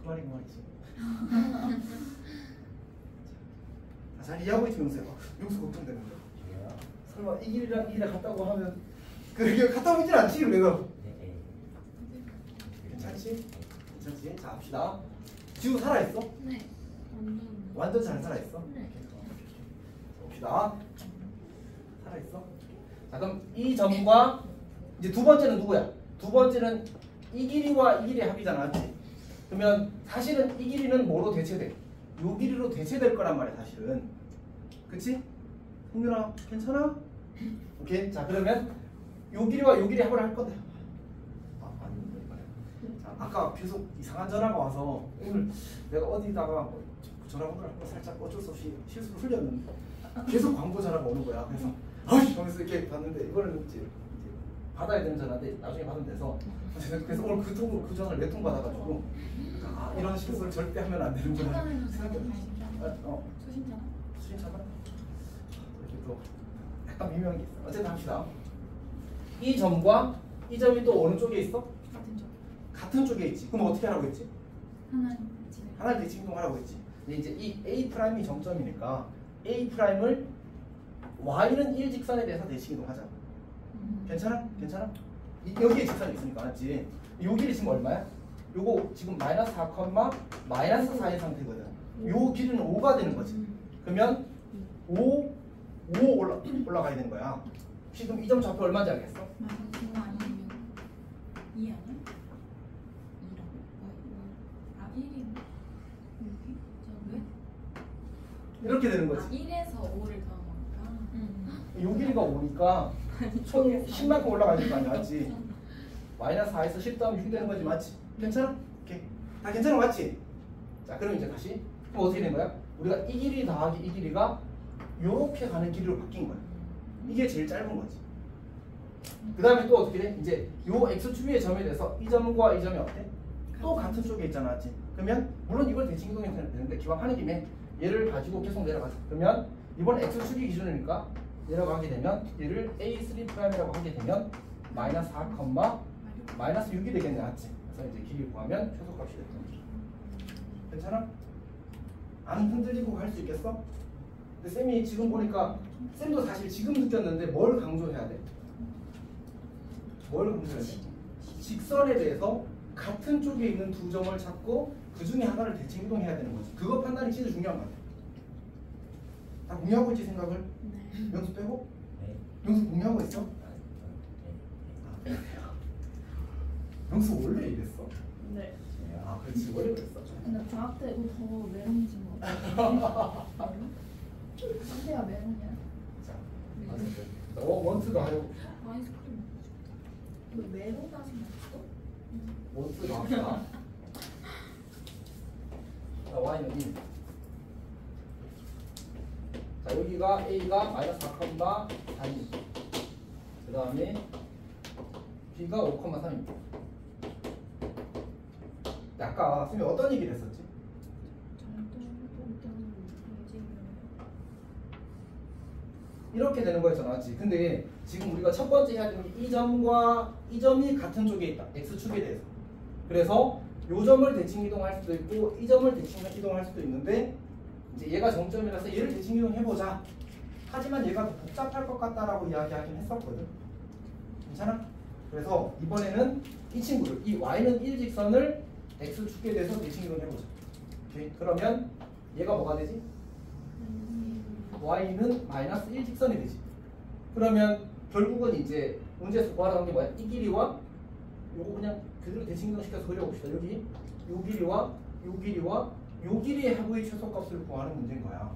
거 아니에요? 그 말이지. 잘 이해하고 있지, 용수야. 용수 걱정되는데. 설마 이 길이랑 이 길이 같다고 하면 그게 같다고 있진 않지, 우리가. 괜찮지? 괜찮지? 자, 합시다. 지우 살아있어? 네. 완전 잘 살아있어? 네. 봅시다. 살아있어? 자, 그럼 이 점과 이제 두 번째는 누구야? 두 번째는 이 길이와 이 길이의 합이잖아, 맞지? 그러면 사실은 이 길이는 뭐로 대체돼? 요 길이로 대체될 거란 말이야 사실은. 그치? 홍윤아 괜찮아? 오케이. 자 그러면 요 길이와 요 길이 합을 할 거다. 아닌데 이번에. 자, 아까 계속 이상한 전화가 와서 오늘 내가 어디다가 뭐 전화번호를 한번 살짝 어쩔 수 없이 실수로 흘렸는데 계속 광고 전화가 오는 거야. 그래서 아이씨 하면서 이렇게 봤는데 이거는 이제 받아야 되는 전화인데 나중에 받으면 돼서 그래서 오늘 그 전화를 몇 통 받아가지고 아 이런 실수를 절대 하면 안 되는구나 생각했어. 초신자나? 수신차가 이렇게 또 약간 미묘한 게 있어. 어쨌든 합시다. 이 점과 이 점이 또 어느 쪽에 있어? 같은 쪽. 같은 쪽에 있지. 그럼 어떻게 하라고 했지? 하나는 집에. 하나를 대칭이동하라고 했지. 근데 이제 이 A'이 정점이니까 A'을 Y는 1직선에 대해서 대칭이동하자. 괜찮아? 괜찮아? 여기에 직선이 있으니까 알았지? 요 길이 지금 얼마야? 요거 지금 마이너스 4, 마이너스 4인 상태거든. 요 길이는 5가 되는 거지. 그러면 5 올라가야 되는 거야. 혹시 그럼 이 점 좌표 얼마인지 알겠어? 그거 아니면 2 아니야? 2라고? 아 1이 여기? 저 왜? 이렇게 되는 아 거지. 1에서 5를 더한 거니까. 요 길이가 5니까 총 10만큼 올라가야 되는 거 아니야, 맞지? 마이너스 4에서 10 더하면 6 되는 거지, 맞지? 괜찮아? 오케이. 다 괜찮아, 맞지? 자, 그럼 이제 다시. 그럼 어떻게 된 거야? 우리가 이 길이 더하기 이 길이가 요렇게 가는 길이로 바뀐 거야. 이게 제일 짧은 거지. 그 다음에 또 어떻게 돼? 이제 요 x축의 점에 대해서 이 점과 이 점이 어때? 또 같은 쪽에 있잖아, 맞지? 그러면 물론 이걸 대칭이동해서 되는데 기왕 하는 김에 얘를 가지고 계속 내려가자. 그러면 이번 x축이 기준이니까 내려가게 되면 얘를 A3'이라고 하게 되면 마이너스 4, 마이너스 6이 되겠네, 맞지? 그래서 이제 길이 구하면 최소값이 됐던 거죠. 괜찮아? 안 흔들리고 갈 수 있겠어? 근데 쌤이 지금 보니까 쌤도 사실 지금 느꼈는데 뭘 강조해야 돼? 뭘 강조해야 돼? 직선에 대해서 같은 쪽에 있는 두 점을 찾고 그 중에 하나를 대칭 이동해야 되는 거지. 그거 판단이 진짜 중요한 거 같아. 다 공유하고 있지 생각을? 명수 빼고? 네. 명수 공유하고 있어? 명수 원래 이랬어? 네. 아 그렇지 원래 그랬어. 근데 방학 때 이거 더 메론이진 것 같아. 상대가 메론이야. 자, 어쨌든 원투도 하고 아이스크림. 이거 메론 맛이 났어? 원투도 합시다. 자, y는 1. 자, 여기가 a가 마이너스 4, 4입니다. 그 다음에 b가 5, 3입니다. 아까 선생님이 어떤 얘기를 했었지? 이렇게 되는 거였잖아, 맞지? 근데 지금 우리가 첫 번째 해야 되는 게 이 점과 이 점이 같은 쪽에 있다. x축에 대해서. 그래서 요 점을 대칭 이동할 수도 있고 이 점을 대칭 이동할 수도 있는데 이제 얘가 정점이라서 얘를 대칭 이동해보자. 하지만 얘가 더 복잡할 것 같다라고 이야기하긴 했었거든. 괜찮아? 그래서 이번에는 이 친구를, 이 y는 1직선을 x축에 대해서 대칭 이동해보자. 오케이? 그러면 얘가 뭐가 되지? y는 마이너스 1직선이 되지. 그러면 결국은 이제 문제에서 구하라는 게 뭐야? 이 길이와 요거 그냥 그대로 대칭 이동시켜서 그려봅시다. 여기 요 길이와 요 길이와 요 길이의 합의 최소값을 구하는 문제인 거야.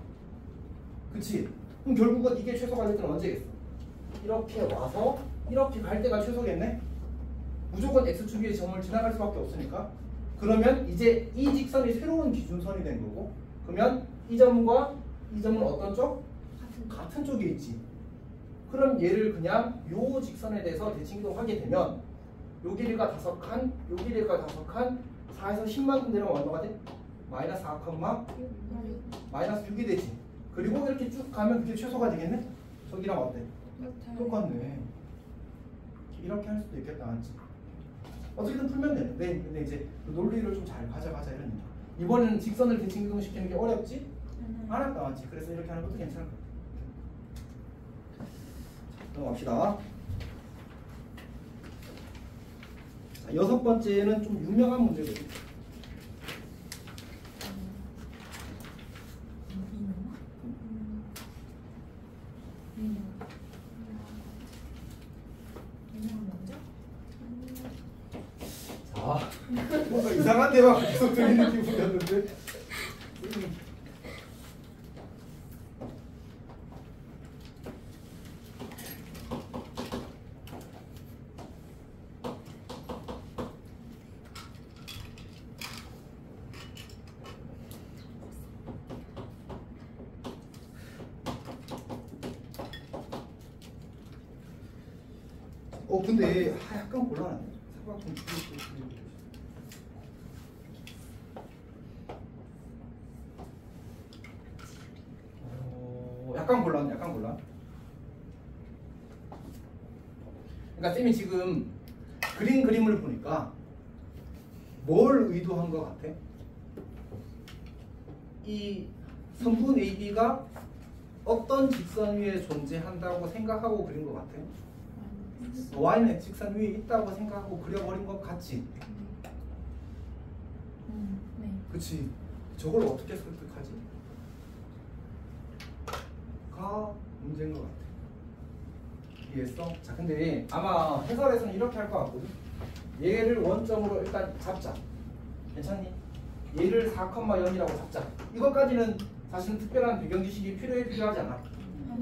그치? 그럼 결국은 이게 최소가 될 때는 언제겠어? 이렇게 와서 이렇게 갈 때가 최소겠네? 무조건 x축의 점을 지나갈 수밖에 없으니까. 그러면 이제 이 직선이 새로운 기준선이 된 거고, 그러면 이 점과 이 점은 어떤 쪽? 같은 쪽에 있지. 그럼 얘를 그냥 요 직선에 대해서 대칭 이동하게 되면 요 길이가 5칸, 요 길이가 5칸, 4에서 10만큼 내려가면 얼마가 돼? 마이너스 4, 마이너스 6이 되지. 그리고 이렇게 쭉 가면 그게 최소가 되겠네? 저기랑 어때? 똑같네. 이렇게 할 수도 있겠다, 맞지? 어떻게든 풀면 되는데, 근데 이제 그 논리를 좀 잘 가져가자 이런 얘기. 이번에는 직선을 대칭 이동시키는 게 어렵지? 안 할까, 맞지? 그래서 이렇게 하는 것도 괜찮을 것 같아. 넘어갑시다. 자, 6번째는 좀 유명한 문제거든요. 자, 뭔가 이상한 대화가 계속 들리는 기분이었는데 근데 약간 곤란하네. 삼각형 약간 곤란. 그러니까 쌤이 지금 그림을 보니까 뭘 의도한 것 같아? 이 성분 AB가 어떤 직선 위에 존재한다고 생각하고 그린 것 같아? Y는 직선 위에 있다고 생각하고 그려버린 것 같지? 네. 그치? 저걸 어떻게 설득하지? 가 문제인 것 같아. 이해했어? 자, 근데 아마 해설에서는 이렇게 할 것 같거든. 얘를 원점으로 일단 잡자. 괜찮니? 얘를 4,0이라고 잡자. 이것까지는 사실은 특별한 배경 지식이 필요하지 않아.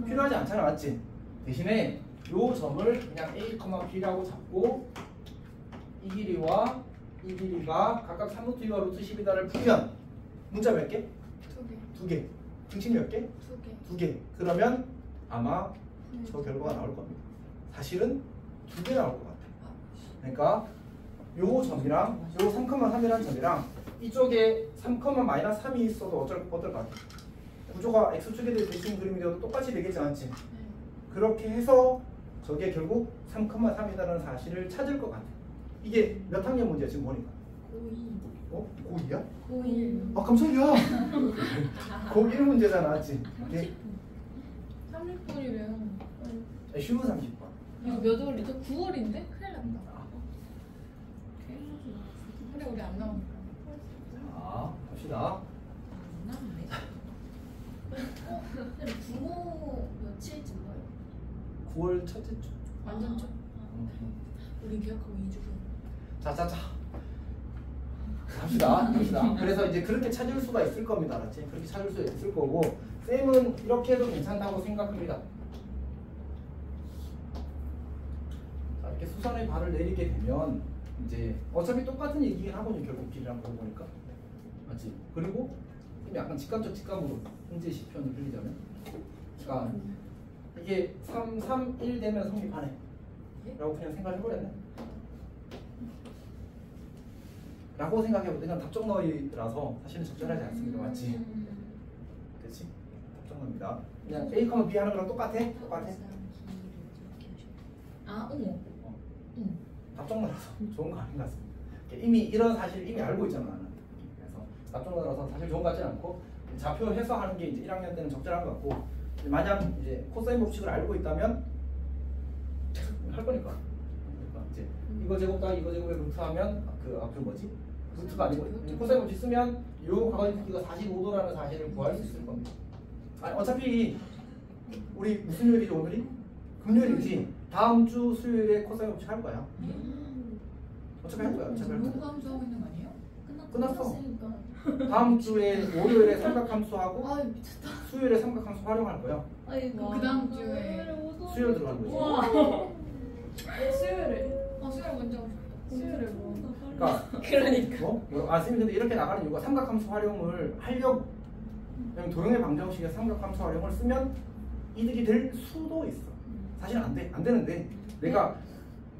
필요하지 않잖아, 맞지? 대신에 요 점을 그냥 A, B라고 잡고 이 길이와 이 길이가 각각 3루트 2와 루트 10이다를 풀면 문자 몇 개? 2개. 2개. 등식 몇 개? 2개. 2개. 그러면 아마 저 결과가 나올 겁니다. 사실은 2개 나올 것 같아요. 그러니까 요 점이랑 요 3,3이라는 점이랑 이쪽에 3,-3이 있어도 어떨 것 같아? 구조가 X축에 대신 그림이 되어도 똑같이 되겠지 않지? 그렇게 해서 저게 결국 3,3이라는 사실을 찾을 것 같아. 이게 몇 학년 문제야 지금 보니까? 고2. 고2야? 고1. 아 깜짝이야. 고1 문제잖아, 맞지? 30분이래요. 쉬운 30번. 이거 몇 월이죠? 9월인데? 큰일 났다. 그래 우리 안 나오니까. 자, 갑시다. 안 나오네. 근데 부모 며칠쯤 거예요? 9월 첫째 주. 완전 좀. 우리 기억하고 2주 후. 자. 갑시다. 그래서 이제 그렇게 찾을 수가 있을 겁니다. 알았지? 그렇게 찾을 수 있을 거고, 쌤은 이렇게 해도 괜찮다고 생각합니다. 자, 이렇게 수선의 발을 내리게 되면 이제 어차피 똑같은 얘기긴 하거든요. 결국 길이랑 보고 보니까. 맞지? 그리고 약간 직감적 직감으로 현재 시편을 흘리자면, 그러니까 이게 3, 3, 1 되면 성립하네 라고 그냥 생각을 해버렸네. 라고 생각해보면 그냥 답정너리라서 사실은 적절하지 않습니다. 맞지? 그렇지? 답정너입니다. 그냥 A, B 하는 거랑 똑같아? 아, 어머. 답정너라서 좋은 거 아닌 것 같습니다. 이미 이런 사실을 이미 알고 있잖아 나는. 그래서 답정너라서 사실 좋은 것 같지는 않고, 좌표 해석하는 게 이제 1학년 때는 적절한 것 같고, 만약 이제 코사인 법칙을 알고 있다면 할 거니까. 그러니까 이제 이거 제곱 더하기 이거 제곱에 루트하면 그 앞에 뭐지? 루트가 아니고 코사인 법칙 쓰면 요 가까이 크기가 45도라는 사실을 구할 수 있을 겁니다. 아니 어차피 우리 무슨 요일이죠 오늘이? 금요일이지. 다음 주 수요일에 코사인 법칙 할 거야. 어차피 할 거야. 녹음수 하고 있는 거 아니에요? 끝났어. 다음 주에 월요일에 삼각함수하고 아 미쳤다. 수요일에 삼각함수 활용할 거야. 그 다음 주에 수요일 들어가는 거지. 수요일에 수요일 먼저 오셨다. 수요일에 뭐 그러니까 쌤이 근데 이렇게 나가는 이유가 삼각함수 활용을 하려고. 왜냐면 도형의 방정식에 삼각함수 활용을 쓰면 이득이 될 수도 있어. 사실 안 되는데 내가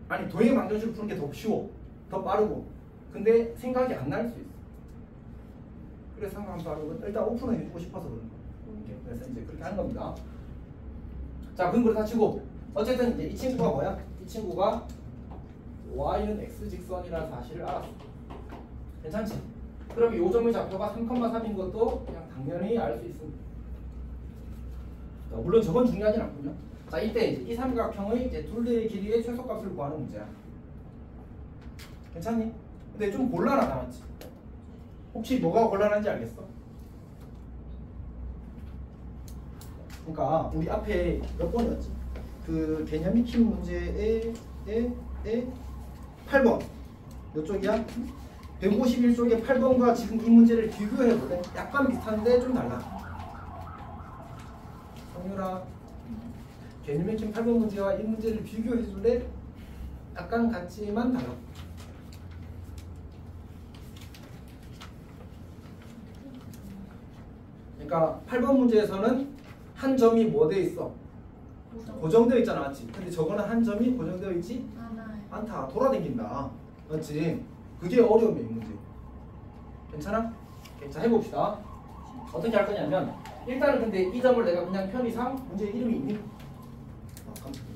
아니 도형의 방정식을 푸는 게 더 쉬워, 더 빠르고, 근데 생각이 안 날 수 있어. 그래서 삼각함수 활용은 일단 오픈을 해주고 싶어서 그런 거야. 그래서 이제 그렇게 하는 겁니다. 자, 그럼 그걸 다 치고 어쨌든 이제 이 친구가 뭐야? 이 친구가 y는 x직선이라는 사실을 알았어. 괜찮지? 그럼 이 점의 좌표가 3,3인 것도 그냥 당연히 알 수 있습니다. 자, 물론 저건 중요하진 않군요. 자, 이때 이제 이 삼각형의 이제 둘레의 길이의 최소값을 구하는 문제야. 괜찮니? 근데 좀 곤란하다, 맞지? 혹시 뭐가 곤란한지 알겠어? 그러니까 우리 앞에 몇 번이었지? 그 개념 익힘 문제의 8번. 이쪽이야? 151쪽의 8번과 지금 이 문제를 비교해볼래? 약간 비슷한데 좀 달라. 성유라, 개념 익힘 8번 문제와 이 문제를 비교해줄래? 약간 같지만 달라. 그러니까 8번 문제에서는 한 점이 뭐 돼 있어? 고정되어 있잖아, 맞지? 근데 저거는 한 점이 고정되어 있지 하나요. 않다. 돌아다닌다, 맞지? 그게 어려움이 있는 문제. 괜찮아? 자, 해봅시다. 어떻게 할 거냐면 일단은 근데 이 점을 내가 그냥 편의상 문제 이름이 있니?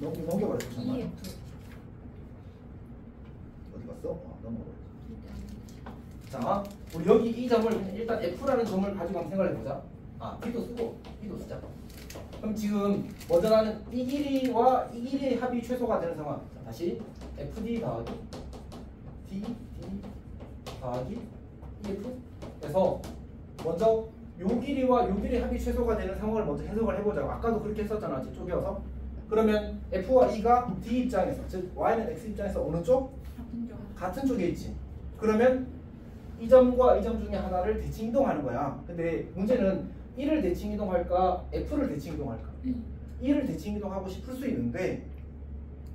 넘겨버렸어. 잠깐만. EF. 어디 갔어? 넘어버렸어. 자, 우리 여기 이 점을 그냥 일단 F라는 점을 가지고 한번 생각을 해보자. B도 쓰고 B도 쓰자. 그럼 지금 먼저 나는 이 길이와 이 길이의 합이 최소가 되는 상황. 자, 다시 FD 더하기 D 더하기 EF. 그래서 먼저 요 길이와 요 길이의 합이 최소가 되는 상황을 먼저 해석을 해보자고. 아까도 그렇게 했었잖아, 쪼개어서. 그러면 F와 E가 D 입장에서, 즉 Y는 X 입장에서 어느 쪽? 같은 쪽에 있지. 그러면 이 점과 이 점 중에 하나를 대칭 이동하는 거야. 근데 문제는 E를 대칭 이동할까, F를 대칭 이동할까? E를 대칭 이동하고 싶을 수 있는데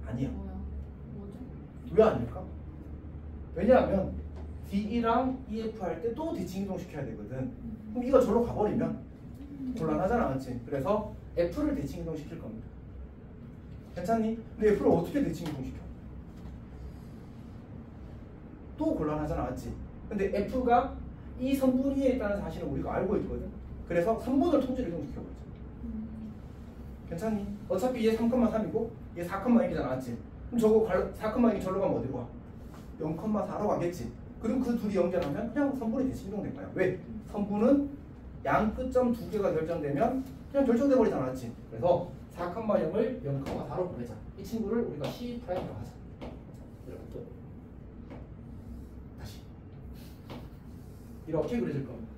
아니야. 뭐야? 뭐죠? 왜 아닐까? 왜냐하면 DE랑 EF 할 때 또 대칭 이동 시켜야 되거든. 그럼 E가 절로 가버리면 곤란하잖아, 맞지? 그래서 F를 대칭 이동 시킬 겁니다. 괜찮니? 근데 F를 어떻게 대칭 이동 시켜? 또 곤란하잖아, 맞지? 근데 F가 이 선분 위에 있다는 사실은 우리가 알고 있거든. 그래서 선분을 통째로 이동시켜버리자. 괜찮니? 어차피 얘 3,3이고 얘 4,0이잖아, 맞지? 그럼 저거 4,0이 절로 가면 어디로 가? 0,4로 가겠지. 그럼 그 둘이 연결하면 그냥 선분이 대칭 이동된 거야. 왜? 선분은 양 끝점 두 개가 결정되면 그냥 결정돼 버리잖아, 맞지? 그래서 4,0을 0,4로 보내자. 이 친구를 우리가 C'라고 하자. 이렇게 또 다시 이렇게 그려질 겁니다.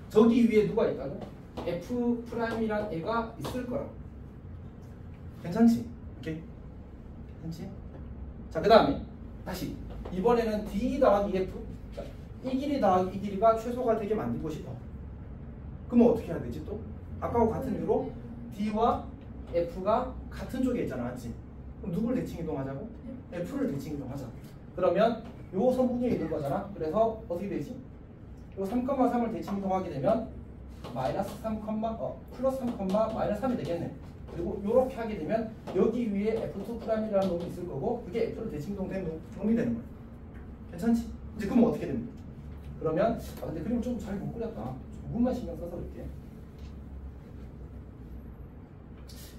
저기 위에 누가 있다고? F'이란 애가 있을 거라고. 괜찮지? 오케이? 괜찮지? 자, 그 다음에 다시 이번에는 D 더하기 EF. 자, 이 길이 더하기 이 길이가 최소가 되게 만들고 싶어. 그러면 어떻게 해야 되지 또? 아까와 같은 이유로 D와 F가 같은 쪽에 있잖아, 맞지? 그럼 누굴 대칭 이동하자고? F를 대칭 이동하자. 그러면 요 선분이 있는 거잖아. 그래서 어떻게 되지? 요 3,3을 대칭 이동하게 되면 마이너스 3, 플러스 3, 마이너스 3이 되겠네. 그리고 이렇게 하게 되면 여기 위에 F2'이라는 놈이 있을 거고 그게 F로 대칭 이동된 놈이 되는 거야. 괜찮지? 이제 그러면 어떻게 됩니까? 그러면 근데 그림 좀 잘 못 그렸다. 조금만 신경 써서 그럴게.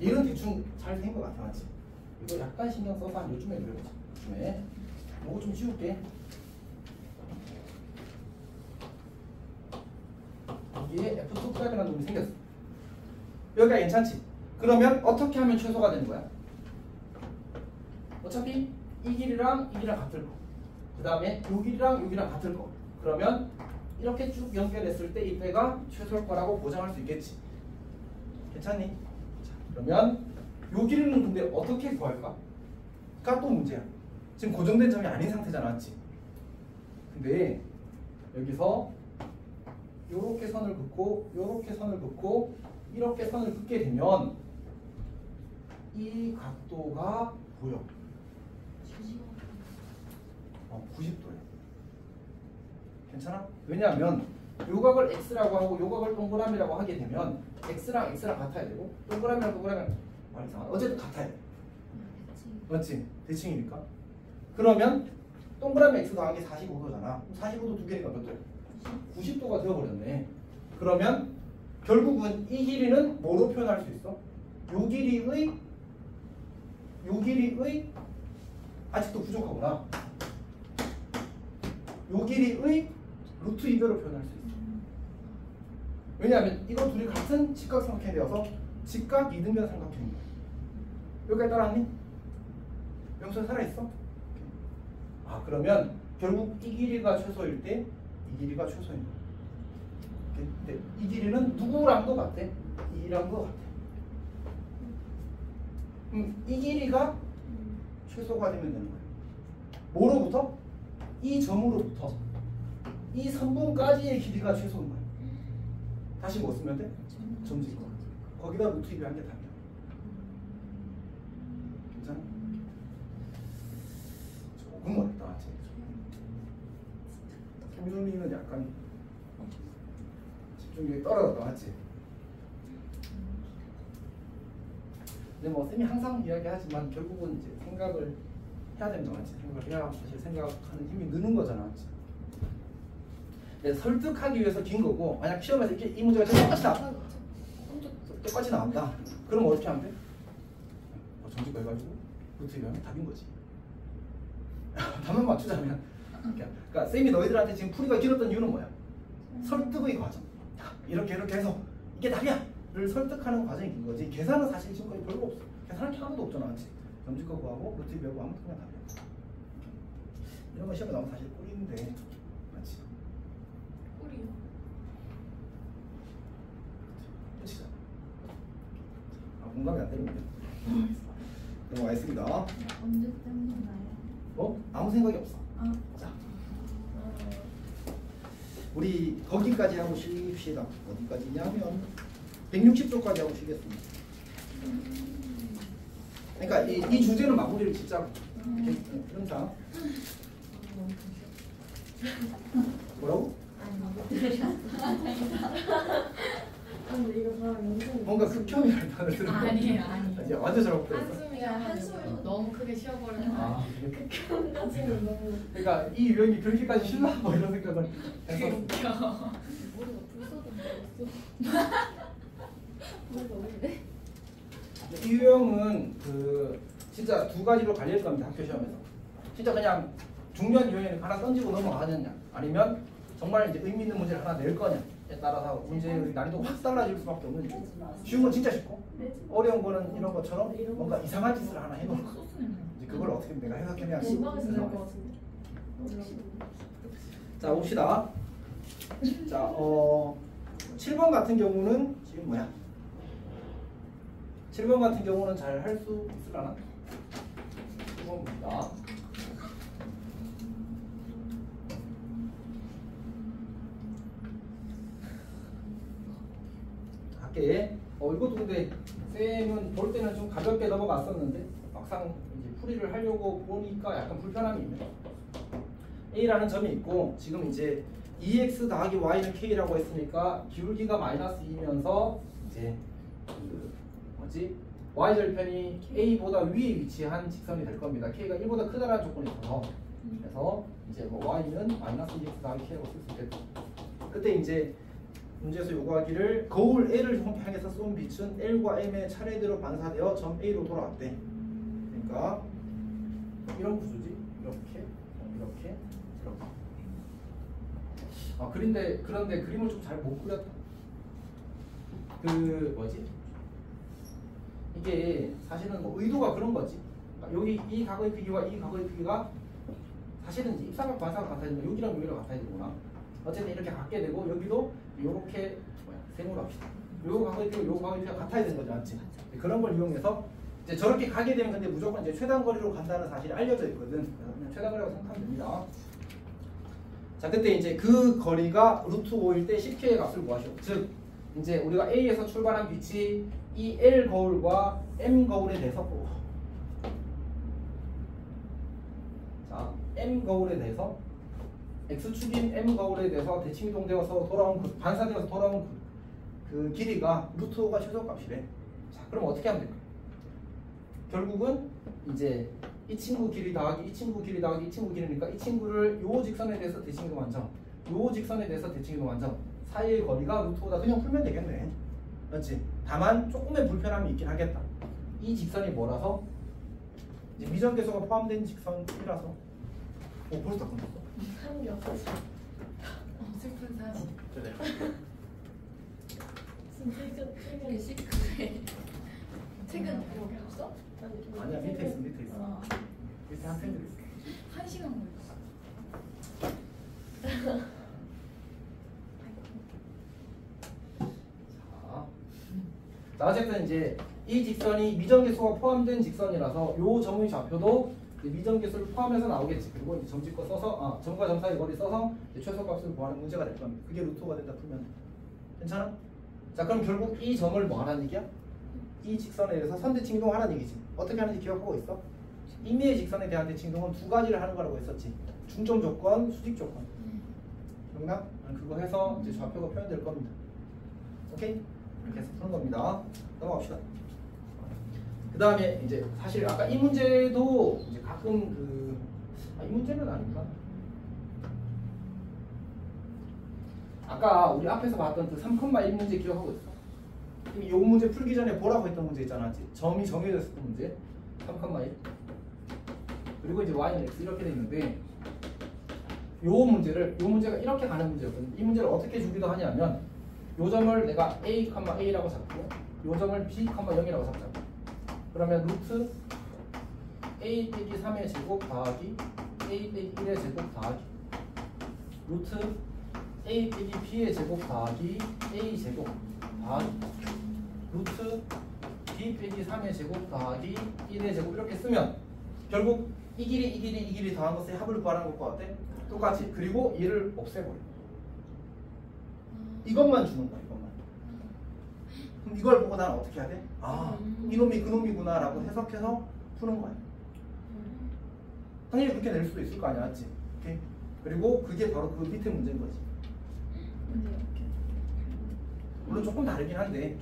얘는 대충 잘 된 것 같아, 맞지? 이거 약간 신경 써서 한 요즘에 그려보자. 요즘에 이거 좀 지울게. 여기에 F2'이라는 놈이 생겼어. 여기가 괜찮지? 그러면 어떻게 하면 최소가 되는 거야? 어차피 이 길이랑 이 길이랑 같을 거. 그 다음에 이 길이랑 이 길이랑 같을 거. 그러면 이렇게 쭉 연결했을 때 이때가 최소일 거라고 보장할 수 있겠지. 괜찮니? 자, 그러면 이 길이는 근데 어떻게 구할까? 가 또 문제야. 지금 고정된 점이 아닌 상태잖아, 맞지? 근데 여기서 요렇게 선을 긋고 요렇게 선을 긋고 이렇게 선을 긋게 되면 이 각도가 보여. 90도야. 괜찮아? 왜냐하면 요 각을 x라고 하고 요 각을 동그라미라고 하게 되면 x랑 x랑 같아야 되고 동그라미랑 동그라미랑 말이 이상하다. 어쨌든 같아야 돼. 맞지? 대칭이니까. 그러면 동그라미 x 더하기 45도잖아. 45도 두 개니까 몇 도야? 90도가 되어버렸네. 그러면 결국은 이 길이는 뭐로 표현할 수 있어? 요 길이의 아직도 부족하구나. 요 길이의 루트 2배로 표현할 수 있어. 왜냐하면 이거 둘이 같은 직각삼각형이 되어서 직각 이등변 삼각형인 거야. 여기까지 따라왔니? 명수가 살아있어? 그러면 결국 이 길이가 최소일 때 이 길이가 최소인 거야. 근데 이 길이는 누구랑도 같아? 이랑도 같아. 이 길이가 최소가 되면 되는 거야. 뭐로부터? 이 점으로부터 이 선분까지의 길이가 최소인 거야. 다시 뭐 쓰면 돼? 점지 거. 거기다 루트 2배 한 개 답이야. 괜찮아? 조금 어렵다. 김윤리는 약간 집중력이 떨어졌다, 맞지? 근데 뭐 쌤이 항상 이야기하지만 결국은 이제 생각을 해야 된다, 맞지? 생각을 해야 사실 생각하는 힘이 느는 거잖아, 맞지? 네, 설득하기 위해서 긴 거고, 만약 시험에서 이렇게 이 문제가 똑같이 나온다. 그럼 어떻게 하면 돼? 정직거 해가지고 루트 2하면 답인 거지. 답만 맞추자면. 그러니까 쌤이 너희들한테 지금 풀이가 길었던 이유는 뭐야? 설득의 과정. 이렇게 해서 이게 답이야!를 설득하는 과정이 긴 거지. 계산은 사실 지금까지 별거 없어. 계산할 게 하나도 없잖아, 맞지? 정직거 구하고 루트 2 배우고 하면 그냥 답이야. 이런 거 시험에 나오면 사실 꿀인데, 맞지? 꿀이요. 끝이다. 공감이 안 되는군요. 넘어가겠습니다. 언제 끝나요? 아무 생각이 없어. 자, 우리 거기까지 하고 쉽시다. 어디까지냐면 160쪽까지 하고 쉬겠습니다. 그러니까 이 주제는 마무리를 짓자고. 항상 뭐라고? 근데 이거 다 연습. 뭔가 극혐이라는 단어를 들은 거 아니에요. 이제 완전 잘못 들었어. 한숨이야. 한숨을 너무 크게 쉬어버려서. 극혐까지는 너무. 그러니까 이 유형이 그렇게까지 싫나? 뭐 이런 생각을 해서 웃겨. 머리가 불쏘던 거였어. 머리가 어린데? 이 유형은 그 진짜 두 가지로 갈릴 겁니다. 학교 시험에서 진짜 그냥 중요한 유형을 하나 던지고 넘어가느냐, 아니면 정말 이제 의미 있는 문제를 하나 낼 거냐에 따라서 문제의 난이도가 확 달라질 수밖에 없는 유형. 쉬운 건 진짜 쉽고 어려운 거는 이런 것처럼 뭔가 이상한 짓을 하나 해놓고 이제 그걸 어떻게 내가 해석해내야 민망해서 될 것 같은데. 자, 봅시다. 자, 7번 같은 경우는 지금 뭐야? 7번 같은 경우는 잘 할 수 있으려나? 7번입니다. 할게. 이것도 근데 쌤은 볼 때는 좀 가볍게 넘어갔었는데 막상 이제 풀이를 하려고 보니까 약간 불편함이 있네. A라는 점이 있고, 지금 이제 2x 더하기 y는 k라고 했으니까 기울기가 마이너스 2면서 이제 그 뭐지? y절편이 a보다 위에 위치한 직선이 될 겁니다. k가 1보다 크다라는 조건이 있어서. 그래서 이제 뭐 y는 마이너스 2x 더하기 k라고 쓸 수 있겠고, 그때 이제 문제에서 요구하기를 거울 L을 향해서 쏜 빛은 L과 M의 차례대로 반사되어 점 A로 돌아왔대. 그러니까 이런 구조지. 이렇게. 그런데 그림을 좀 잘 못 그렸다. 그 뭐지? 이게 사실은 뭐 의도가 그런 거지. 그러니까 여기 이 각의 크기와 이 각의 크기가 사실은 이제 입사각 반사가 같아야 되는, 여기랑 여기랑 같아야 되구나. 어쨌든 이렇게 같게 되고, 여기도 요렇게 세모로 합시다. 요 각의 크기와 요 각의 크기가 같아야 되는 거죠, 맞지? 그런 걸 이용해서 이제 저렇게 가게 되면 근데 무조건 이제 최단 거리로 간다는 사실이 알려져 있거든. 그래서 그냥 최단 거리라고 생각하면 됩니다. 자, 그때 이제 그 거리가 루트 5일 때 10k의 값을 구하시오. 즉 이제 우리가 A에서 출발한 빛이 이 L 거울과 M 거울에 대해서 자, M 거울에 대해서 X축인 M 거울에 대해서 대칭이동되어서 돌아온 반사되어서 돌아온 그 길이가 루트 5가 최소값이래. 자, 그럼 어떻게 하면 될까? 결국은 이제 이 친구 길이 더하기 이 친구 길이 더하기 이 친구 길이니까 이 친구를 요 직선에 대해서 대칭이동 점, 요 직선에 대해서 대칭이동 점 사이의 거리가 루트 5다. 그냥 풀면 되겠네, 맞지? 다만 조금의 불편함이 있긴 하겠다. 이 직선이 뭐라서? 이제 미정계수가 포함된 직선이라서. 벌써 다 끝났어. 하는 게 없었어. 슬픈 사실. 그래. 이게 시크해. 책은 여기 없어? 아니야, 밑에 있어. 밑에 학생들 있어. 1시간 걸렸어. 자, 어쨌든 이제 이 직선이 미정계수가 포함된 직선이라서 요 점의 좌표도 미정계수를 포함해서 나오겠지. 그리고 이제 점집거 써서 점과 점 사이 거리 써서 최소값을 구하는 문제가 될 겁니다. 그게 루트 5가 된다 풀면 괜찮아? 자, 그럼 결국 이 점을 뭐 하라는 얘기야? 이 직선에 대해서 선대칭이동 하라는 얘기지. 어떻게 하는지 기억하고 있어? 임의의 직선에 대한 대칭이동은 두 가지를 하는 거라고 했었지. 중점 조건, 수직 조건. 기억나? 그거 해서 이제 좌표가 표현될 겁니다. 오케이? 이렇게 해서 푸는 겁니다. 넘어갑시다. 그 그 다음에 이제 사실 아까 이 문제도 이제 가끔 이 문제는 아닌가? 아까 우리 앞에서 봤던 그 3,1 문제 기억하고 있어? 이 문제 풀기 전에 보라고 했던 문제 있잖아. 점이 정해졌었던 문제 3,1 그리고 이제 y는 x 이렇게 돼 있는데 요 문제가 이렇게 가는 문제였거든요. 이 문제를 어떻게 주기도 하냐면 요 점을 내가 a, a라고 잡고 요 점을 b, 0이라고 잡자. 그러면 루트 a 빼기 3의 제곱 더하기 a 빼기 1의 제곱 더하기 루트 a 빼기 b의 제곱 더하기 a 제곱 더하기 루트 b 빼기 3의 제곱 더하기 1의 제곱 이렇게 쓰면 결국 이 길이 더한 것의 합을 구하는 것과 같아? 똑같이. 그리고 얘를 없애버려. 이것만 주는 거야. 이것만. 그럼 이걸 보고 나는 어떻게 해야 돼? 아, 이놈이 그놈이구나 라고 해석해서 푸는 거야. 당연히 그렇게 낼 수도 있을 거 아니야, 맞지? 오케이? 그리고 그게 바로 그 밑에 문제인 거지. 물론 조금 다르긴 한데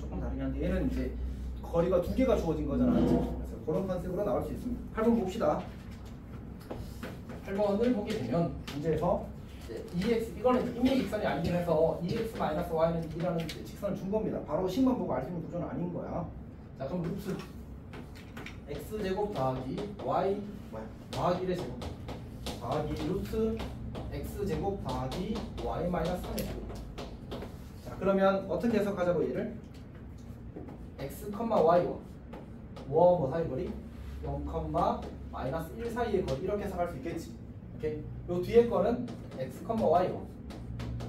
얘는 이제 거리가 2개가 주어진 거잖아, 맞지? 그래서 그런 컨셉으로 나올 수 있습니다. 8번 봅시다. 8번을 보게 되면 문제에서 EX 이거는 임의 직선이 아니긴 해서 EX-Y는 2라는 직선을 준 겁니다. 바로 식만 보고 알 수 있는 구조는 아닌 거야. 자, 그럼 루트 X제곱 더하기 Y 더하기 1의 제곱 더하기 루트 X제곱 더하기 Y-3의 제곱. 자, 그러면 어떻게 해석하자고 얘를? X, Y와 뭐 사이 거리? 0,-1 사이의 거리 이렇게 해석할 수 있겠지. 오케이. 요 뒤에 거는 x, y와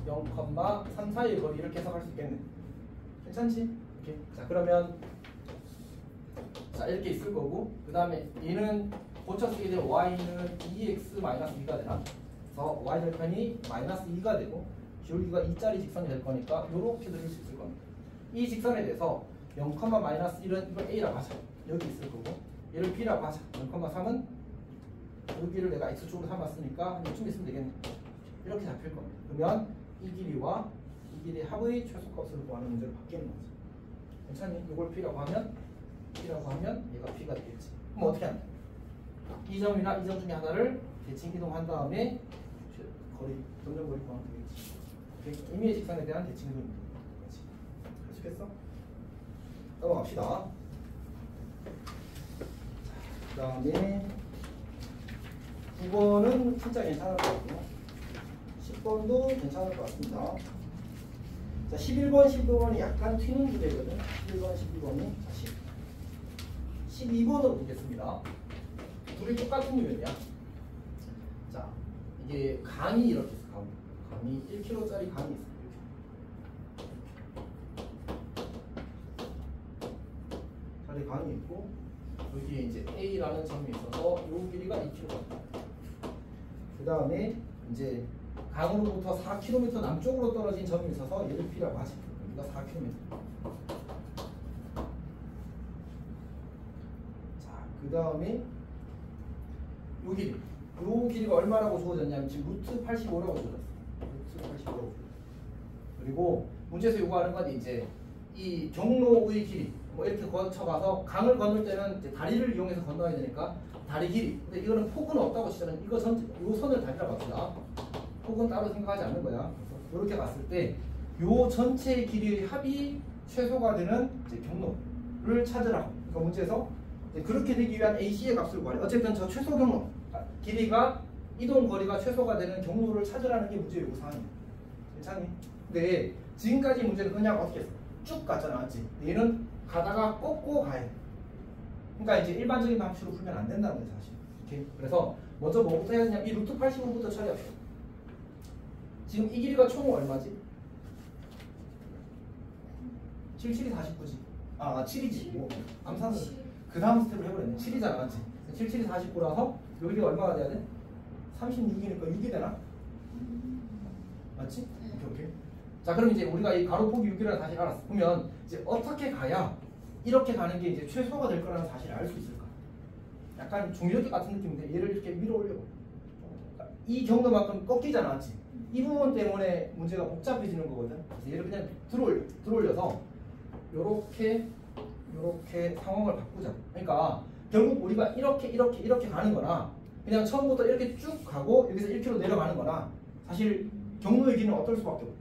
0,3 사이의 거리 이렇게 해석할 수 있겠네. 괜찮지? 오케이. 자, 그러면 자 이렇게 있을 거고 그 다음에 얘는 고쳐 쓰게 되면 y는 2x-2가 되나? 그래서 y 절편이 -2가 되고 기울기가 2짜리 직선이 될 거니까 요렇게 들을 수 있을 겁니다. 이 직선에 대해서 0,-1은 이걸 a라고 하자. 여기 있을 거고 얘를 b라고 하자. 0,3은 여기를 내가 x축으로 삼았으니까 이쯤 있으면 되겠네. 이렇게 잡힐 겁니다. 그러면 이 길이와 이 길이의 합의 최소값을 구하는 문제로 바뀌는 거죠. 괜찮니? 이걸 b라고 하면 얘가 b가 되겠지. 그럼 어떻게 한다? 이 점이나 이 점 중에 하나를 대칭 이동한 다음에 점점 거리 구하면 되겠지. 임의의 직선에 대한 대칭 이동이 되겠지. 그렇겠어? 넘어갑시다. 그 다음에 9번은 진짜 괜찮을 것 같고요. 10번도 괜찮을 것 같습니다. 자, 11번, 12번이 약간 튀는 주제거든. 11번, 12번이. 자, 12번으로 보겠습니다. 둘이 똑같은 유형이야. 자, 이게 강이 이렇게 있어. 강이 1kg짜리 강이 있어. 자리 강이 있고 여기에 이제 A라는 점이 있어서 이 길이가 2km. 그 다음에 이제 강으로부터 4km 남쪽으로 떨어진 점이 있어서 얘를 P라고 하죠. 여기가 4km. 자, 그 다음에 요 길이가 얼마라고 주어졌냐면 지금 루트 85라고 주어졌어. 루트 85라고 주어졌어. 그리고 문제에서 요구하는 건 이제 이 경로의 길이 뭐 이렇게 거쳐가서 강을 건널 때는 이제 다리를 이용해서 건너야 되니까 다리 길이. 근데 이거는 폭은 없다고 치자면 이거 요 선을 다리라고 합시다. 폭은 따로 생각하지 않는 거야. 그래서 이렇게 갔을 때 요 전체의 길이의 합이 최소가 되는 이제 경로를 찾으라고. 그러니까 문제에서 이제 그렇게 되기 위한 AC의 값을 구하래. 어쨌든 저 최소 경로 길이가 이동 거리가 최소가 되는 경로를 찾으라는 게 문제 요구 사항이야. 괜찮니? 근데 지금까지 문제는 그냥 어떻게 했어? 쭉 갔잖아, 맞지? 얘는 가다가 꺾고 가야 돼. 그러니까 이제 일반적인 방식으로 풀면 안 된다는 거지, 사실. 오케이? 그래서 먼저 뭐부터 해야 되냐? 이 루트 85부터 처리합시다. 지금 이 길이가 총 얼마지? 77이 49지. 아, 7이지. 뭐, 암산은 그 다음 스텝을 해버렸네. 7이잖아, 맞지? 77이 49라서 요 길이가 얼마가 돼야 돼? 36이니까 6이 되나? 맞지? 오케이. 자, 그럼 이제 우리가 이 가로폭이 6이라는 사실을 알았어. 그러면 이제 어떻게 가야 이렇게 가는 게 이제 최소가 될 거라는 사실을 알 수 있을까? 약간 중력기 같은 느낌인데 얘를 이렇게 밀어 올려. 이 경로만큼 꺾이잖아, 맞지? 이 부분 때문에 문제가 복잡해지는 거거든. 그래서 얘를 그냥 들어올려서 요렇게 이렇게 상황을 바꾸자. 그러니까 결국 우리가 이렇게 가는 거나 그냥 처음부터 이렇게 쭉 가고 여기서 1km 내려가는 거나 사실 경로의 길은 어떨 수밖에 없어.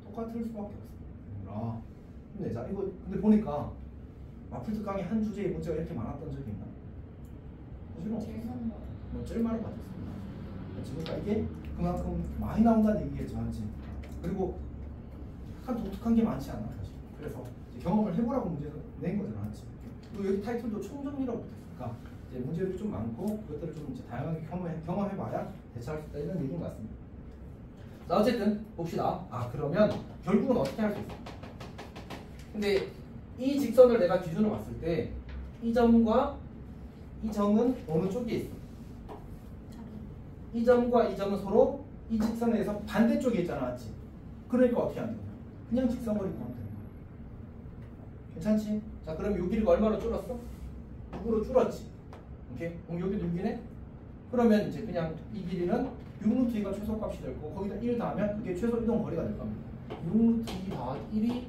똑같을 수밖에 없어. 힘내자. 이거 근데 보니까 마플 특강의 한 주제의 문제가 이렇게 많았던 적이 있나? 사실은 없어. 뭐 제일 많이 맞았습니다. 그러니까 이게 그만큼 많이 나온다는 얘기겠지만 그리고 약간 독특한 게 많지 않아 사실. 그래서 이제 경험을 해보라고 문제를 낸 거잖아. 그리고 여기 타이틀도 총정리라고 붙었으니까 이제 문제들이 좀 많고 그것들을 좀 이제 다양하게 경험해봐야 대처할 수 있다 이런 얘기인 것 같습니다. 자 어쨌든 봅시다. 그러면 결국은 어떻게 할 수 있어? 근데 이 직선을 내가 기준으로 봤을 때 이 점과 이 점은 어느 쪽에 있어? 이 점과 이 점은 서로 이 직선에서 반대쪽에 있잖아, 맞지? 그러니까 어떻게 하는 거야? 그냥 직선거리 구하면 되는 거야. 괜찮지? 자, 그럼 요 길이가 얼마로 줄었어? 6으로 줄었지. 오케이? 그럼 여기도 6이네? 그러면 이제 그냥 이 길이는 6루트 2가 최소값이 될 거고 거기다 1 더하면 그게 최소 이동 거리가 될 겁니다. 6루트 2 더하기 1이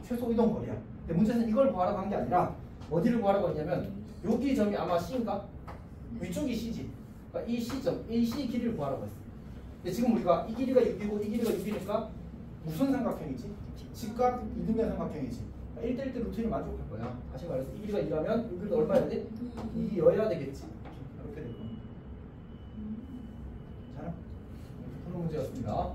최소 이동 거리야. 근데 문제는 이걸 구하라고 한 게 아니라 어디를 구하라고 했냐면 여기 점이 아마 C인가? 위쪽이 C지. 그러니까 이 C점, 이 C 길이를 구하라고 했어. 근데 지금 우리가 이 길이가 6이고 이 길이가 6이니까 무슨 삼각형이지? 직각 이등변 삼각형이지. 1대1 대 루트를 만족할 거야. 다시 말해서 이 길이가 2라면 이 길이가 얼마여야 돼? 2여야 되겠지. 이렇게 될 겁니다. 자, 푸는 문제였습니다.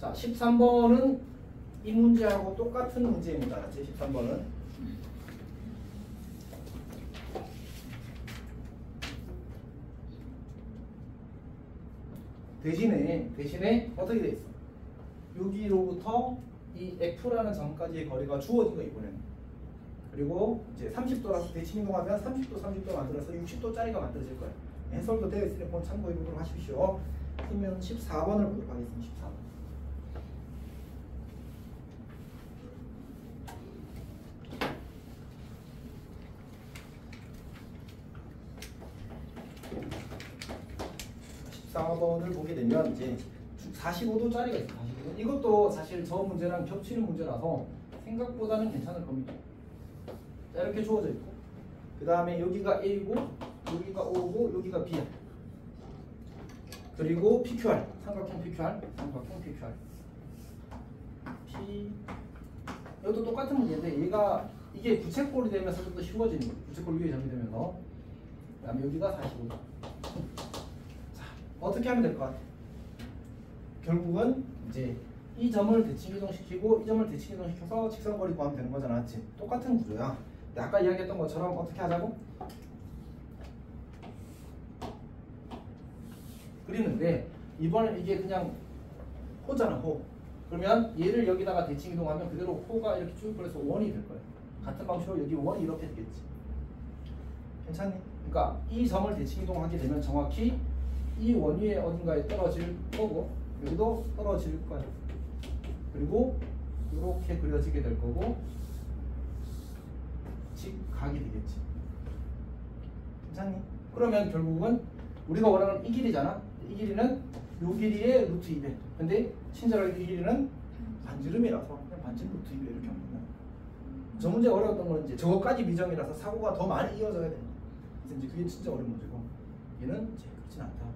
자, 13번은 이 문제하고 똑같은 문제입니다. 제 13번은 대신에 어떻게 돼 있어? 여기로부터 이 F라는 점까지의 거리가 주어진 거 이번에는. 그리고 이제 30도라서 대칭 이동하면 30도 만들어서 60도짜리가 만들어질 거예요. 해설도 되어 있으니 그건 참고해 보도록 하십시오. 그러면 14번을 보도록 하겠습니다. 14번. 번을 보게 되면 이제 45도짜리가 있어요. 45도. 이것도 사실 저 문제랑 겹치는 문제라서 생각보다는 괜찮을 겁니다. 자, 이렇게 주어져 있고 그 다음에 여기가 A고 여기가 O고 여기가 B야. 그리고 PQR, 삼각형 PQR. P 이것도 똑같은 문제인데 얘가 이게 부채꼴이 되면서 좀 더 쉬워지는 거예요. 부채꼴 위에 점이 되면서. 그 다음에 여기가 45도. 어떻게 하면 될 것 같아? 결국은 이제 이 점을 대칭 이동시키고 이 점을 대칭 이동시켜서 직선거리 구하면 되는 거잖아, 맞지? 똑같은 구조야. 근데 아까 이야기했던 것처럼 어떻게 하자고? 그리는데 이번엔 이게 그냥 호잖아, 호. 그러면 얘를 여기다가 대칭 이동하면 그대로 호가 이렇게 쭉 그래서 원이 될 거야. 같은 방식으로 여기 원이 이렇게 되겠지. 괜찮니? 그러니까 이 점을 대칭 이동하게 되면 정확히 이 원 위에 어딘가에 떨어질 거고 여기도 떨어질 거야. 그리고 이렇게 그려지게 될 거고 직각이 되겠지. 괜찮니? 그러면 결국은 우리가 원하는 이 길이잖아. 이 길이는 요 길이의 루트 2배. 근데 친절하게 이 길이는 반지름이라서 그냥 반지름 루트 2배 이렇게 하면 된다. 저 문제 어려웠던 건 이제 저거까지 미정이라서 사고가 더 많이 이어져야 된다. 그래서 이제 그게 진짜 어려운 문제고 얘는 그렇진 않다.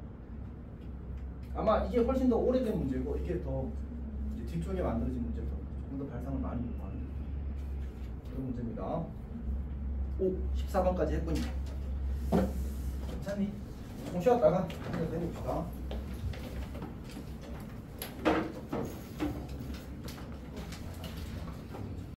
아마 이게 훨씬 더 오래된 문제고 이게 더 이제 뒤쪽에 만들어진 문제도 조금 더 발상을 많이 요구하는 그런 문제입니다. 14번까지 했군요. 괜찮니? 좀 쉬었다가 한번 해봅시다.